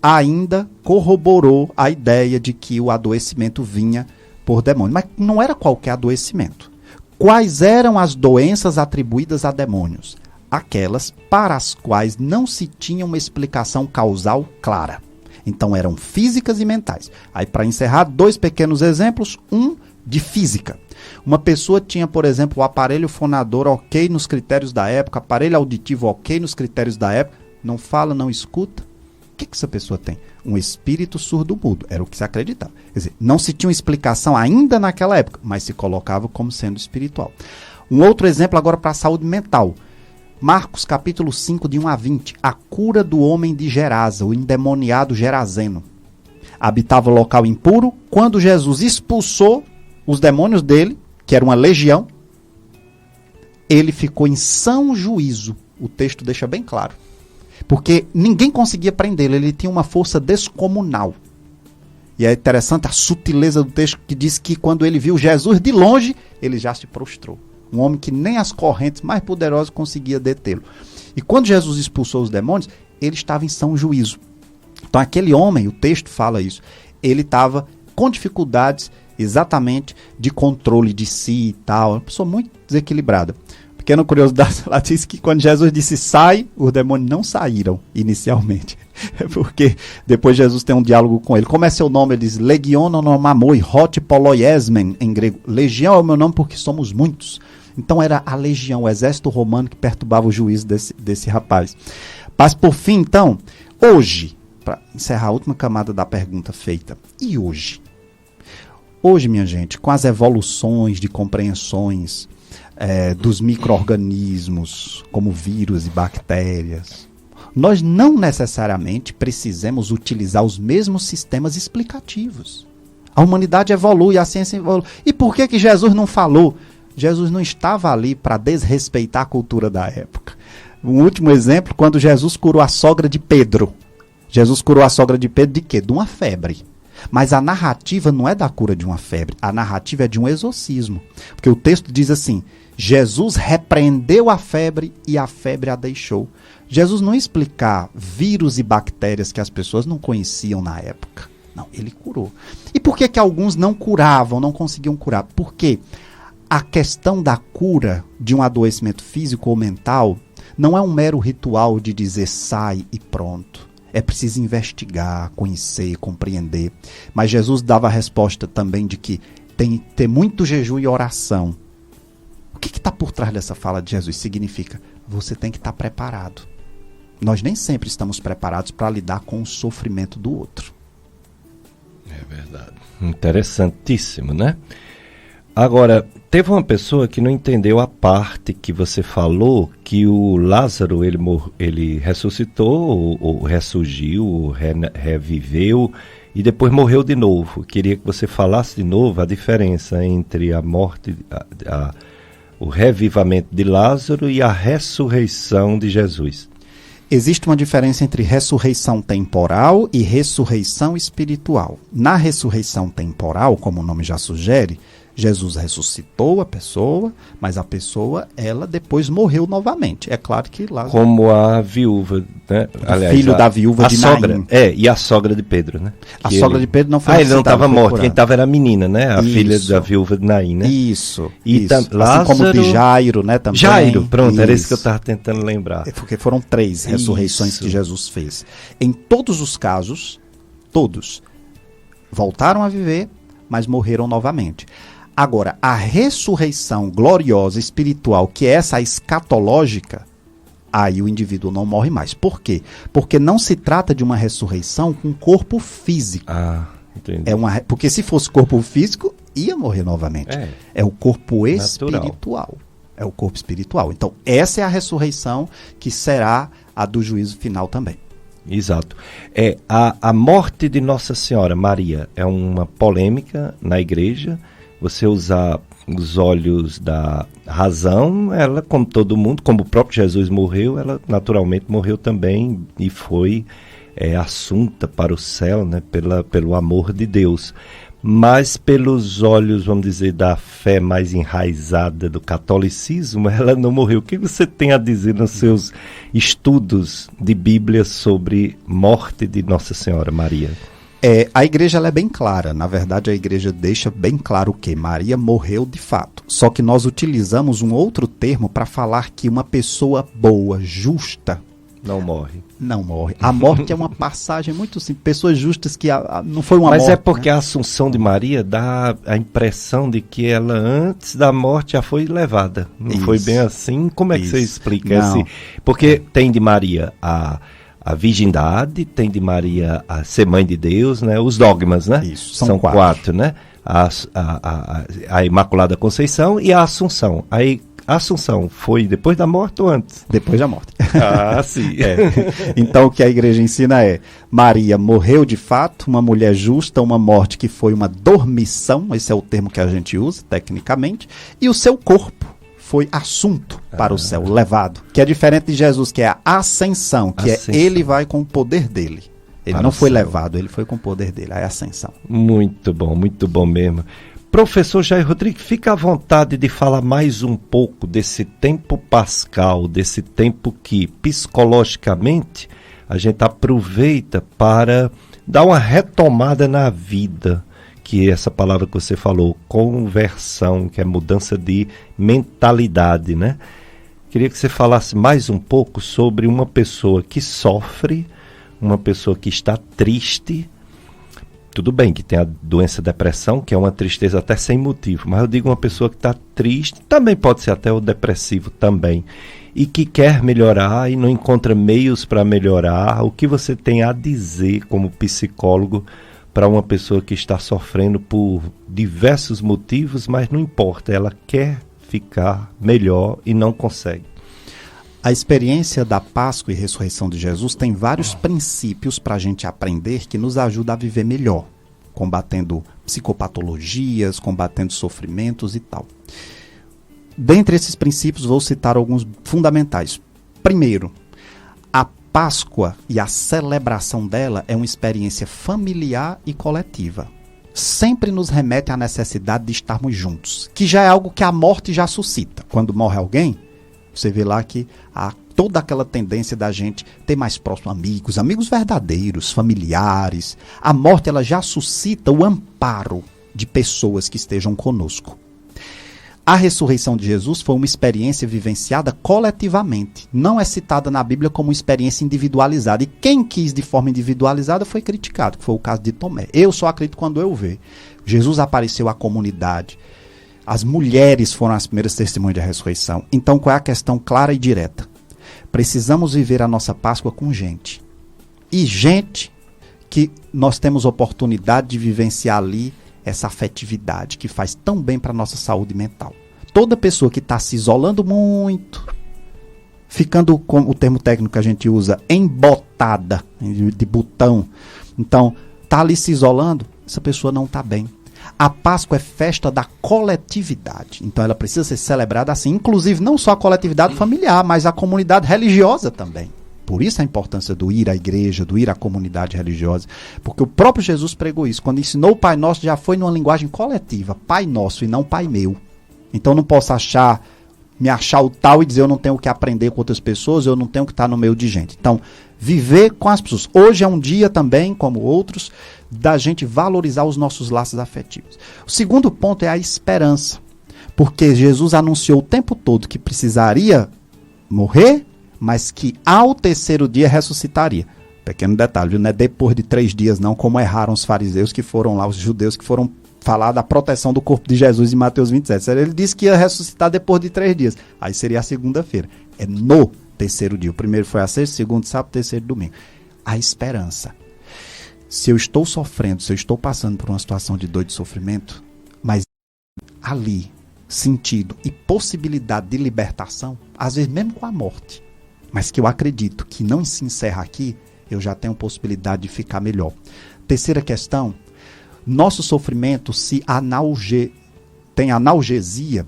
[SPEAKER 2] ainda corroborou a ideia de que o adoecimento vinha por demônio. Mas não era qualquer adoecimento. Quais eram as doenças atribuídas a demônios? Aquelas para as quais não se tinha uma explicação causal clara. Então eram físicas e mentais. Aí, para encerrar, 2 pequenos exemplos. Um de física. Uma pessoa tinha, por exemplo, o aparelho fonador ok nos critérios da época, aparelho auditivo ok nos critérios da época, não fala, não escuta. O que essa pessoa tem? Um espírito surdo-mudo. Era o que se acreditava. Quer dizer, não se tinha uma explicação ainda naquela época, mas se colocava como sendo espiritual. Um outro exemplo agora para a saúde mental. Marcos capítulo 5, de 1 a 20. A cura do homem de Gerasa, o endemoniado Gerazeno. Habitava o local impuro. Quando Jesus expulsou os demônios dele, que era uma legião, ele ficou em são juízo. O texto deixa bem claro. Porque ninguém conseguia prendê-lo. Ele tinha uma força descomunal. E é interessante a sutileza do texto que diz que quando ele viu Jesus de longe, ele já se prostrou. Um homem que nem as correntes mais poderosas conseguia detê-lo. E quando Jesus expulsou os demônios, ele estava em são juízo. Então aquele homem, o texto fala isso, ele estava com dificuldades exatamente de controle de si e tal. Uma pessoa muito desequilibrada. Pequena curiosidade, ela diz que quando Jesus disse sai, os demônios não saíram inicialmente. Porque depois Jesus tem um diálogo com ele. Como é seu nome? Ele diz Legion onomamoi hot poloiesmen, em grego. Legião é o meu nome porque somos muitos. Então era a legião, o exército romano que perturbava o juízo desse rapaz. Mas por fim, então, hoje, para encerrar a última camada da pergunta feita, e hoje? Hoje, minha gente, com as evoluções de compreensões dos micro-organismos, como vírus e bactérias, nós não necessariamente precisamos utilizar os mesmos sistemas explicativos. A humanidade evolui, a ciência evolui. E por que Jesus não falou? Jesus não estava ali para desrespeitar a cultura da época. Um último exemplo, quando Jesus curou a sogra de Pedro. Jesus curou a sogra de Pedro de quê? De uma febre. Mas a narrativa não é da cura de uma febre. A narrativa é de um exorcismo. Porque o texto diz assim, Jesus repreendeu a febre e a febre a deixou. Jesus não ia explicar vírus e bactérias que as pessoas não conheciam na época. Não, ele curou. E por que alguns não curavam, não conseguiam curar? Porque a questão da cura de um adoecimento físico ou mental Não é um mero ritual de dizer sai e pronto. É preciso investigar, conhecer, compreender. Mas Jesus dava a resposta também de que tem que ter muito jejum e oração. O que está por trás dessa fala de Jesus? Significa, você tem que estar preparado. Nós nem sempre estamos preparados para lidar com o sofrimento do outro.
[SPEAKER 1] É verdade. Interessantíssimo, né? Agora, teve uma pessoa que não entendeu a parte que você falou, que o Lázaro, ele ressuscitou, ou ressurgiu, ou reviveu, e depois morreu de novo. Queria que você falasse de novo a diferença entre a morte, o revivamento de Lázaro e a ressurreição de Jesus.
[SPEAKER 2] Existe uma diferença entre ressurreição temporal e ressurreição espiritual. Na ressurreição temporal, como o nome já sugere, Jesus ressuscitou a pessoa, mas a pessoa, ela depois morreu novamente. É claro que Lázaro...
[SPEAKER 1] Como a viúva, né?
[SPEAKER 2] Aliás, filho da viúva de
[SPEAKER 1] sogra,
[SPEAKER 2] Naim.
[SPEAKER 1] E a sogra de Pedro, né?
[SPEAKER 2] A sogra de Pedro não foi
[SPEAKER 1] ele não estava morto, quem estava era a menina, né? A filha da viúva de Naim, né?
[SPEAKER 2] Isso.
[SPEAKER 1] Lázaro,
[SPEAKER 2] assim como de Jairo, né? Também.
[SPEAKER 1] Jairo, pronto, era isso que eu estava tentando lembrar.
[SPEAKER 2] Porque foram 3 ressurreições que Jesus fez. Em todos os casos, todos voltaram a viver, mas morreram novamente. Agora, a ressurreição gloriosa, espiritual, que é essa escatológica, aí o indivíduo não morre mais. Por quê? Porque não se trata de uma ressurreição com corpo físico.
[SPEAKER 1] Entendi.
[SPEAKER 2] Porque se fosse corpo físico, ia morrer novamente. É o corpo espiritual. É o corpo espiritual. Então, essa é a ressurreição que será a do juízo final também.
[SPEAKER 1] Exato. A morte de Nossa Senhora Maria é uma polêmica na igreja. Você usar os olhos da razão, ela, como todo mundo, como o próprio Jesus morreu, ela naturalmente morreu também e foi assunta para o céu, né, pelo amor de Deus. Mas pelos olhos, vamos dizer, da fé mais enraizada do catolicismo, ela não morreu. O que você tem a dizer nos seus estudos de Bíblia sobre morte de Nossa Senhora Maria?
[SPEAKER 2] A igreja ela é bem clara. Na verdade, a igreja deixa bem claro que Maria morreu de fato. Só que nós utilizamos um outro termo para falar que uma pessoa boa, justa...
[SPEAKER 1] Não morre.
[SPEAKER 2] Não morre. A morte é uma passagem muito simples. Pessoas justas que não foi uma morte.
[SPEAKER 1] Mas é porque, né? A Assunção de Maria dá a impressão de que ela, antes da morte, já foi levada. Não foi bem assim? Como é que você explica assim? Porque tem de Maria a virgindade, tem de Maria a ser mãe de Deus, né? Os dogmas, né?
[SPEAKER 2] Isso,
[SPEAKER 1] são 4, né? A Imaculada Conceição e a Assunção. Aí a Assunção foi depois da morte ou antes?
[SPEAKER 2] Depois da morte.
[SPEAKER 1] Sim.
[SPEAKER 2] Então o que a igreja ensina Maria morreu de fato, uma mulher justa, uma morte que foi uma dormição, esse é o termo que a gente usa tecnicamente, e o seu corpo foi assunto para o céu, levado. Que é diferente de Jesus, que é a ascensão, que ele vai com o poder dele. Ele para não foi levado, ele foi com o poder dele, a ascensão.
[SPEAKER 1] Muito bom mesmo. Professor Jair Rodrigues, fica à vontade de falar mais um pouco desse tempo pascal, desse tempo que psicologicamente a gente aproveita para dar uma retomada na vida, que é essa palavra que você falou, conversão, que é mudança de mentalidade, né? Queria que você falasse mais um pouco sobre uma pessoa que sofre, uma pessoa que está triste. Tudo bem que tem a doença depressão, que é uma tristeza até sem motivo, mas eu digo uma pessoa que está triste, também pode ser até o depressivo também, e que quer melhorar e não encontra meios para melhorar. O que você tem a dizer como psicólogo para uma pessoa que está sofrendo por diversos motivos, mas não importa, ela quer ficar melhor e não consegue?
[SPEAKER 2] A experiência da Páscoa e ressurreição de Jesus tem vários princípios para a gente aprender que nos ajuda a viver melhor, combatendo psicopatologias, combatendo sofrimentos e tal. Dentre esses princípios, vou citar alguns fundamentais. Primeiro, a Páscoa e a celebração dela é uma experiência familiar e coletiva. Sempre nos remete à necessidade de estarmos juntos, que já é algo que a morte já suscita. Quando morre alguém, você vê lá que há toda aquela tendência da gente ter mais próximo amigos verdadeiros, familiares. A morte ela já suscita o amparo de pessoas que estejam conosco. A ressurreição de Jesus foi uma experiência vivenciada coletivamente. Não é citada na Bíblia como uma experiência individualizada. E quem quis de forma individualizada foi criticado, que foi o caso de Tomé. Eu só acredito quando eu ver. Jesus apareceu à comunidade. As mulheres foram as primeiras testemunhas da ressurreição. Então, qual é a questão clara e direta? Precisamos viver a nossa Páscoa com gente. E gente que nós temos oportunidade de vivenciar ali essa afetividade que faz tão bem para a nossa saúde mental. Toda pessoa que está se isolando muito, ficando, com o termo técnico que a gente usa, embotada, de botão, então, está ali se isolando, essa pessoa não está bem. A Páscoa é festa da coletividade, então ela precisa ser celebrada assim, inclusive não só a coletividade familiar, mas a comunidade religiosa também. Por isso a importância do ir à igreja, do ir à comunidade religiosa, porque o próprio Jesus pregou isso. Quando ensinou o Pai Nosso, já foi numa linguagem coletiva, Pai Nosso e não Pai Meu. Então não posso me achar o tal e dizer eu não tenho que aprender com outras pessoas, eu não tenho que estar no meio de gente. Então, viver com as pessoas. Hoje é um dia também, como outros, da gente valorizar os nossos laços afetivos. O segundo ponto é a esperança, porque Jesus anunciou o tempo todo que precisaria morrer, mas que ao terceiro dia ressuscitaria. Pequeno detalhe, viu? Não é depois de 3 dias não, como erraram os fariseus que foram lá, os judeus que foram falar da proteção do corpo de Jesus em Mateus 27. Ele disse que ia ressuscitar depois de 3 dias. Aí seria a segunda-feira. É no terceiro dia. O primeiro foi a sexta, o segundo sábado, o terceiro domingo. A esperança. Se eu estou sofrendo, se eu estou passando por uma situação de dor, de sofrimento, mas ali, sentido e possibilidade de libertação, às vezes mesmo com a morte, mas que eu acredito que não se encerra aqui, eu já tenho possibilidade de ficar melhor. Terceira questão, nosso sofrimento tem analgesia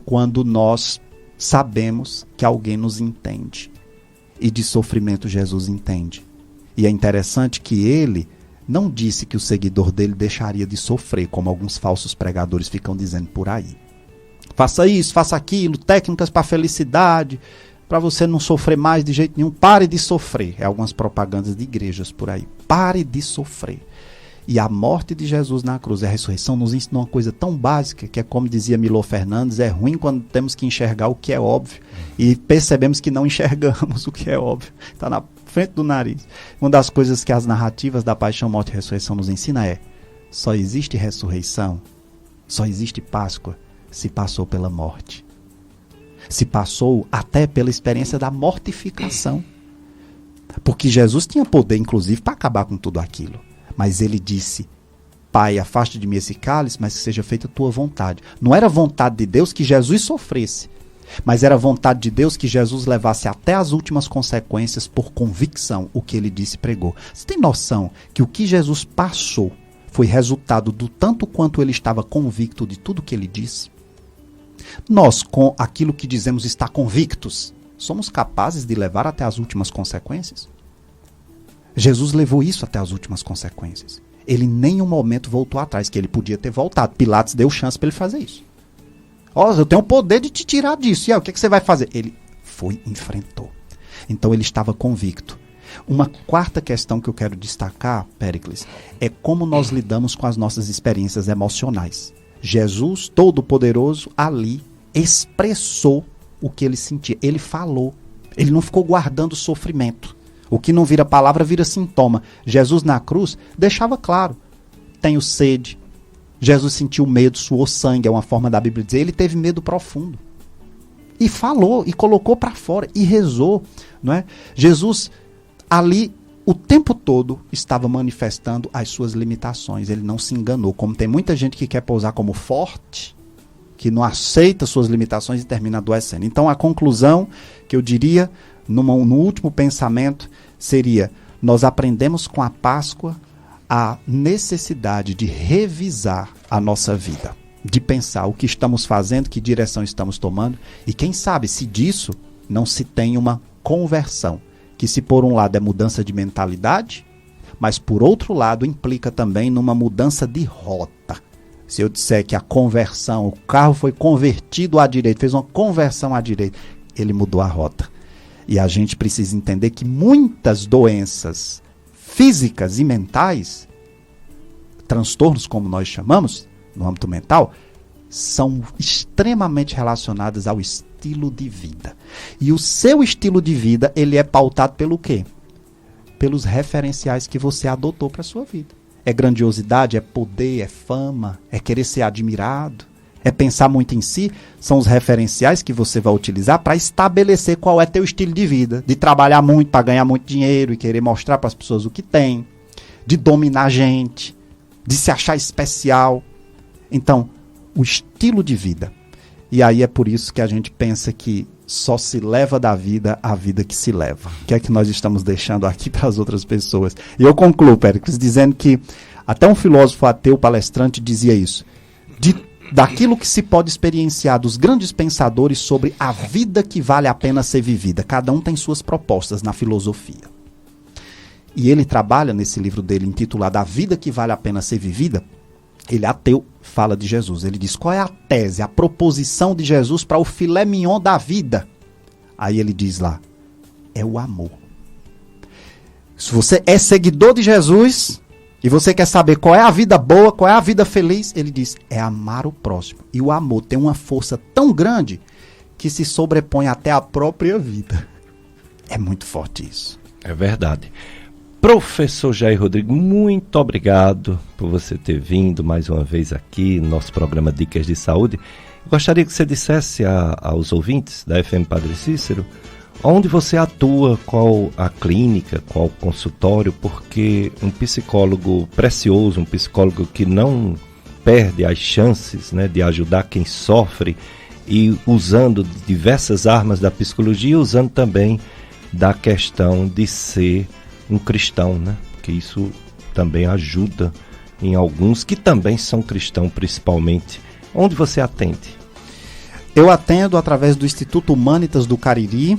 [SPEAKER 2] quando nós sabemos que alguém nos entende. E de sofrimento Jesus entende. E é interessante que ele não disse que o seguidor dele deixaria de sofrer, como alguns falsos pregadores ficam dizendo por aí. Faça isso, faça aquilo, técnicas para felicidade, para você não sofrer mais de jeito nenhum. Pare de sofrer. É algumas propagandas de igrejas por aí. Pare de sofrer. E a morte de Jesus na cruz e a ressurreição nos ensinou uma coisa tão básica, que é como dizia Milor Fernandes, é ruim quando temos que enxergar o que é óbvio e percebemos que não enxergamos o que é óbvio. Está na frente do nariz. Uma das coisas que as narrativas da paixão, morte e ressurreição nos ensinam é: só existe ressurreição, só existe Páscoa se passou pela morte. Se passou até pela experiência da mortificação. Porque Jesus tinha poder, inclusive, para acabar com tudo aquilo. Mas ele disse: Pai, afaste de mim esse cálice, mas que seja feita a tua vontade. Não era vontade de Deus que Jesus sofresse, mas era vontade de Deus que Jesus levasse até as últimas consequências por convicção o que ele disse e pregou. Você tem noção que o que Jesus passou foi resultado do tanto quanto ele estava convicto de tudo que ele disse? Nós, com aquilo que dizemos estar convictos, somos capazes de levar até as últimas consequências? Jesus levou isso até as últimas consequências. Ele em nenhum momento voltou atrás, que ele podia ter voltado. Pilatos deu chance para ele fazer isso. Eu tenho o poder de te tirar disso. E aí, o que você vai fazer? Ele foi e enfrentou. Então ele estava convicto. Uma quarta questão que eu quero destacar, Péricles, é como nós lidamos com as nossas experiências emocionais. Jesus, Todo-Poderoso, ali expressou o que ele sentia. Ele falou. Ele não ficou guardando sofrimento. O que não vira palavra vira sintoma. Jesus na cruz deixava claro: tenho sede. Jesus sentiu medo, suou sangue, é uma forma da Bíblia dizer. Ele teve medo profundo. E falou, e colocou para fora, e rezou. Não é? Jesus ali o tempo todo estava manifestando as suas limitações. Ele não se enganou. Como tem muita gente que quer pousar como forte, que não aceita suas limitações e termina adoecendo. Então a conclusão que eu diria no último pensamento seria: nós aprendemos com a Páscoa a necessidade de revisar a nossa vida, de pensar o que estamos fazendo, que direção estamos tomando, e quem sabe se disso não se tem uma conversão, que se por um lado é mudança de mentalidade, mas por outro lado implica também numa mudança de rota. Se eu disser que a conversão, o carro foi convertido à direita, fez uma conversão à direita, ele mudou a rota. E a gente precisa entender que muitas doenças físicas e mentais, transtornos como nós chamamos, no âmbito mental, são extremamente relacionadas ao estilo de vida. E o seu estilo de vida, ele é pautado pelo quê? Pelos referenciais que você adotou para a sua vida. É grandiosidade, é poder, é fama, é querer ser admirado, é pensar muito em si. São os referenciais que você vai utilizar para estabelecer qual é teu estilo de vida. De trabalhar muito para ganhar muito dinheiro e querer mostrar para as pessoas o que tem. De dominar a gente, de se achar especial. Então, o estilo de vida. E aí é por isso que a gente pensa que só se leva da vida a vida que se leva. O que é que nós estamos deixando aqui para as outras pessoas? E eu concluo, Péricles, dizendo que até um filósofo ateu palestrante dizia isso. Daquilo que se pode experienciar dos grandes pensadores sobre a vida que vale a pena ser vivida. Cada um tem suas propostas na filosofia. E ele trabalha nesse livro dele intitulado A Vida que Vale a Pena Ser Vivida. Ele, ateu, fala de Jesus. Ele diz, qual é a tese, a proposição de Jesus para o filé mignon da vida? Aí ele diz lá, é o amor. Se você é seguidor de Jesus e você quer saber qual é a vida boa, qual é a vida feliz, ele diz, é amar o próximo. E o amor tem uma força tão grande que se sobrepõe até a própria vida. É muito forte isso.
[SPEAKER 1] É verdade. Professor Jair Rodrigues, muito obrigado por você ter vindo mais uma vez aqui no nosso programa Dicas de Saúde. Gostaria que você dissesse aos ouvintes da FM Padre Cícero onde você atua, qual a clínica, qual o consultório, porque um psicólogo precioso, um psicólogo que não perde as chances, né, de ajudar quem sofre e usando diversas armas da psicologia, usando também da questão de ser um cristão, né? Porque isso também ajuda em alguns que também são cristãos, principalmente. Onde você atende?
[SPEAKER 2] Eu atendo através do Instituto Humanitas do Cariri,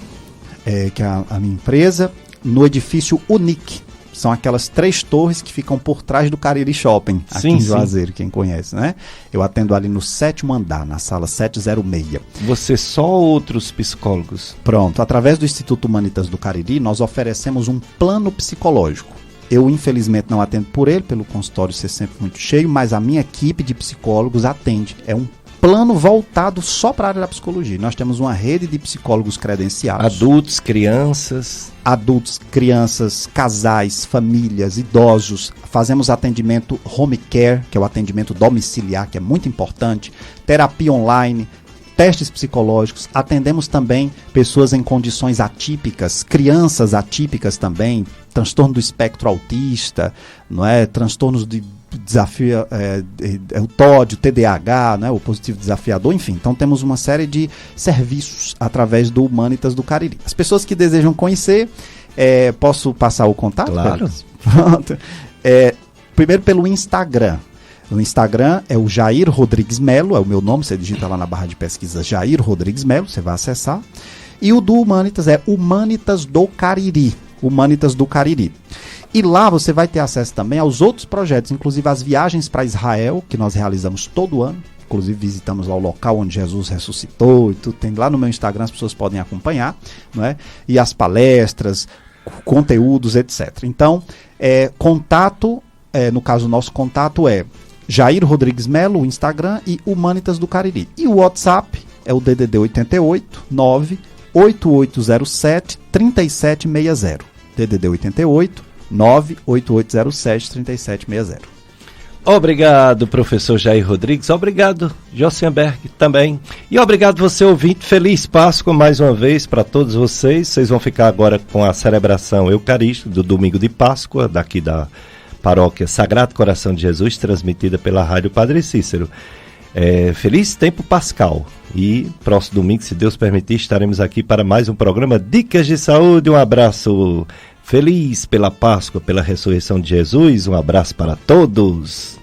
[SPEAKER 2] que é a minha empresa, no edifício Unic. São aquelas 3 torres que ficam por trás do Cariri Shopping, aqui em Juazeiro, quem conhece, né? Eu atendo ali no 7º andar, na sala 706.
[SPEAKER 1] Você só outros psicólogos?
[SPEAKER 2] Pronto, através do Instituto Humanitas do Cariri, nós oferecemos um plano psicológico. Eu, infelizmente, não atendo por ele, pelo consultório ser sempre muito cheio, mas a minha equipe de psicólogos atende. É um plano voltado só para a área da psicologia. Nós temos uma rede de psicólogos credenciados.
[SPEAKER 1] Adultos, crianças,
[SPEAKER 2] casais, famílias, idosos. Fazemos atendimento home care, que é o atendimento domiciliar, que é muito importante. Terapia online, testes psicológicos. Atendemos também pessoas em condições atípicas, crianças atípicas também, transtorno do espectro autista, não é? Transtornos de desafio, o TOD, o TDAH, né, o positivo desafiador, enfim. Então temos uma série de serviços através do Humanitas do Cariri. As pessoas que desejam conhecer, posso passar o contato?
[SPEAKER 1] Claro.
[SPEAKER 2] Pronto. Primeiro pelo Instagram. No Instagram é o Jair Rodrigues Melo, é o meu nome, você digita lá na barra de pesquisa Jair Rodrigues Melo, você vai acessar. E o do Humanitas é Humanitas do Cariri. Humanitas do Cariri. E lá você vai ter acesso também aos outros projetos, inclusive as viagens para Israel, que nós realizamos todo ano. Inclusive visitamos lá o local onde Jesus ressuscitou e tudo. Tem lá no meu Instagram, as pessoas podem acompanhar, não é? E as palestras, conteúdos, etc. Então, contato, no caso o nosso contato é Jair Rodrigues Melo, o Instagram, e Humanitas do Cariri. E o WhatsApp é o DDD 88 98807 3760. DDD 88 98807-3760.
[SPEAKER 1] Obrigado, professor Jair Rodrigues. Obrigado, Josianberg, também. E obrigado você, ouvinte. Feliz Páscoa mais uma vez para todos vocês. Vocês vão ficar agora com a celebração eucarística do domingo de Páscoa, daqui da paróquia Sagrado Coração de Jesus, transmitida pela Rádio Padre Cícero. Feliz tempo pascal. E próximo domingo, se Deus permitir, estaremos aqui para mais um programa Dicas de Saúde. Um abraço feliz pela Páscoa, pela ressurreição de Jesus. Um abraço para todos.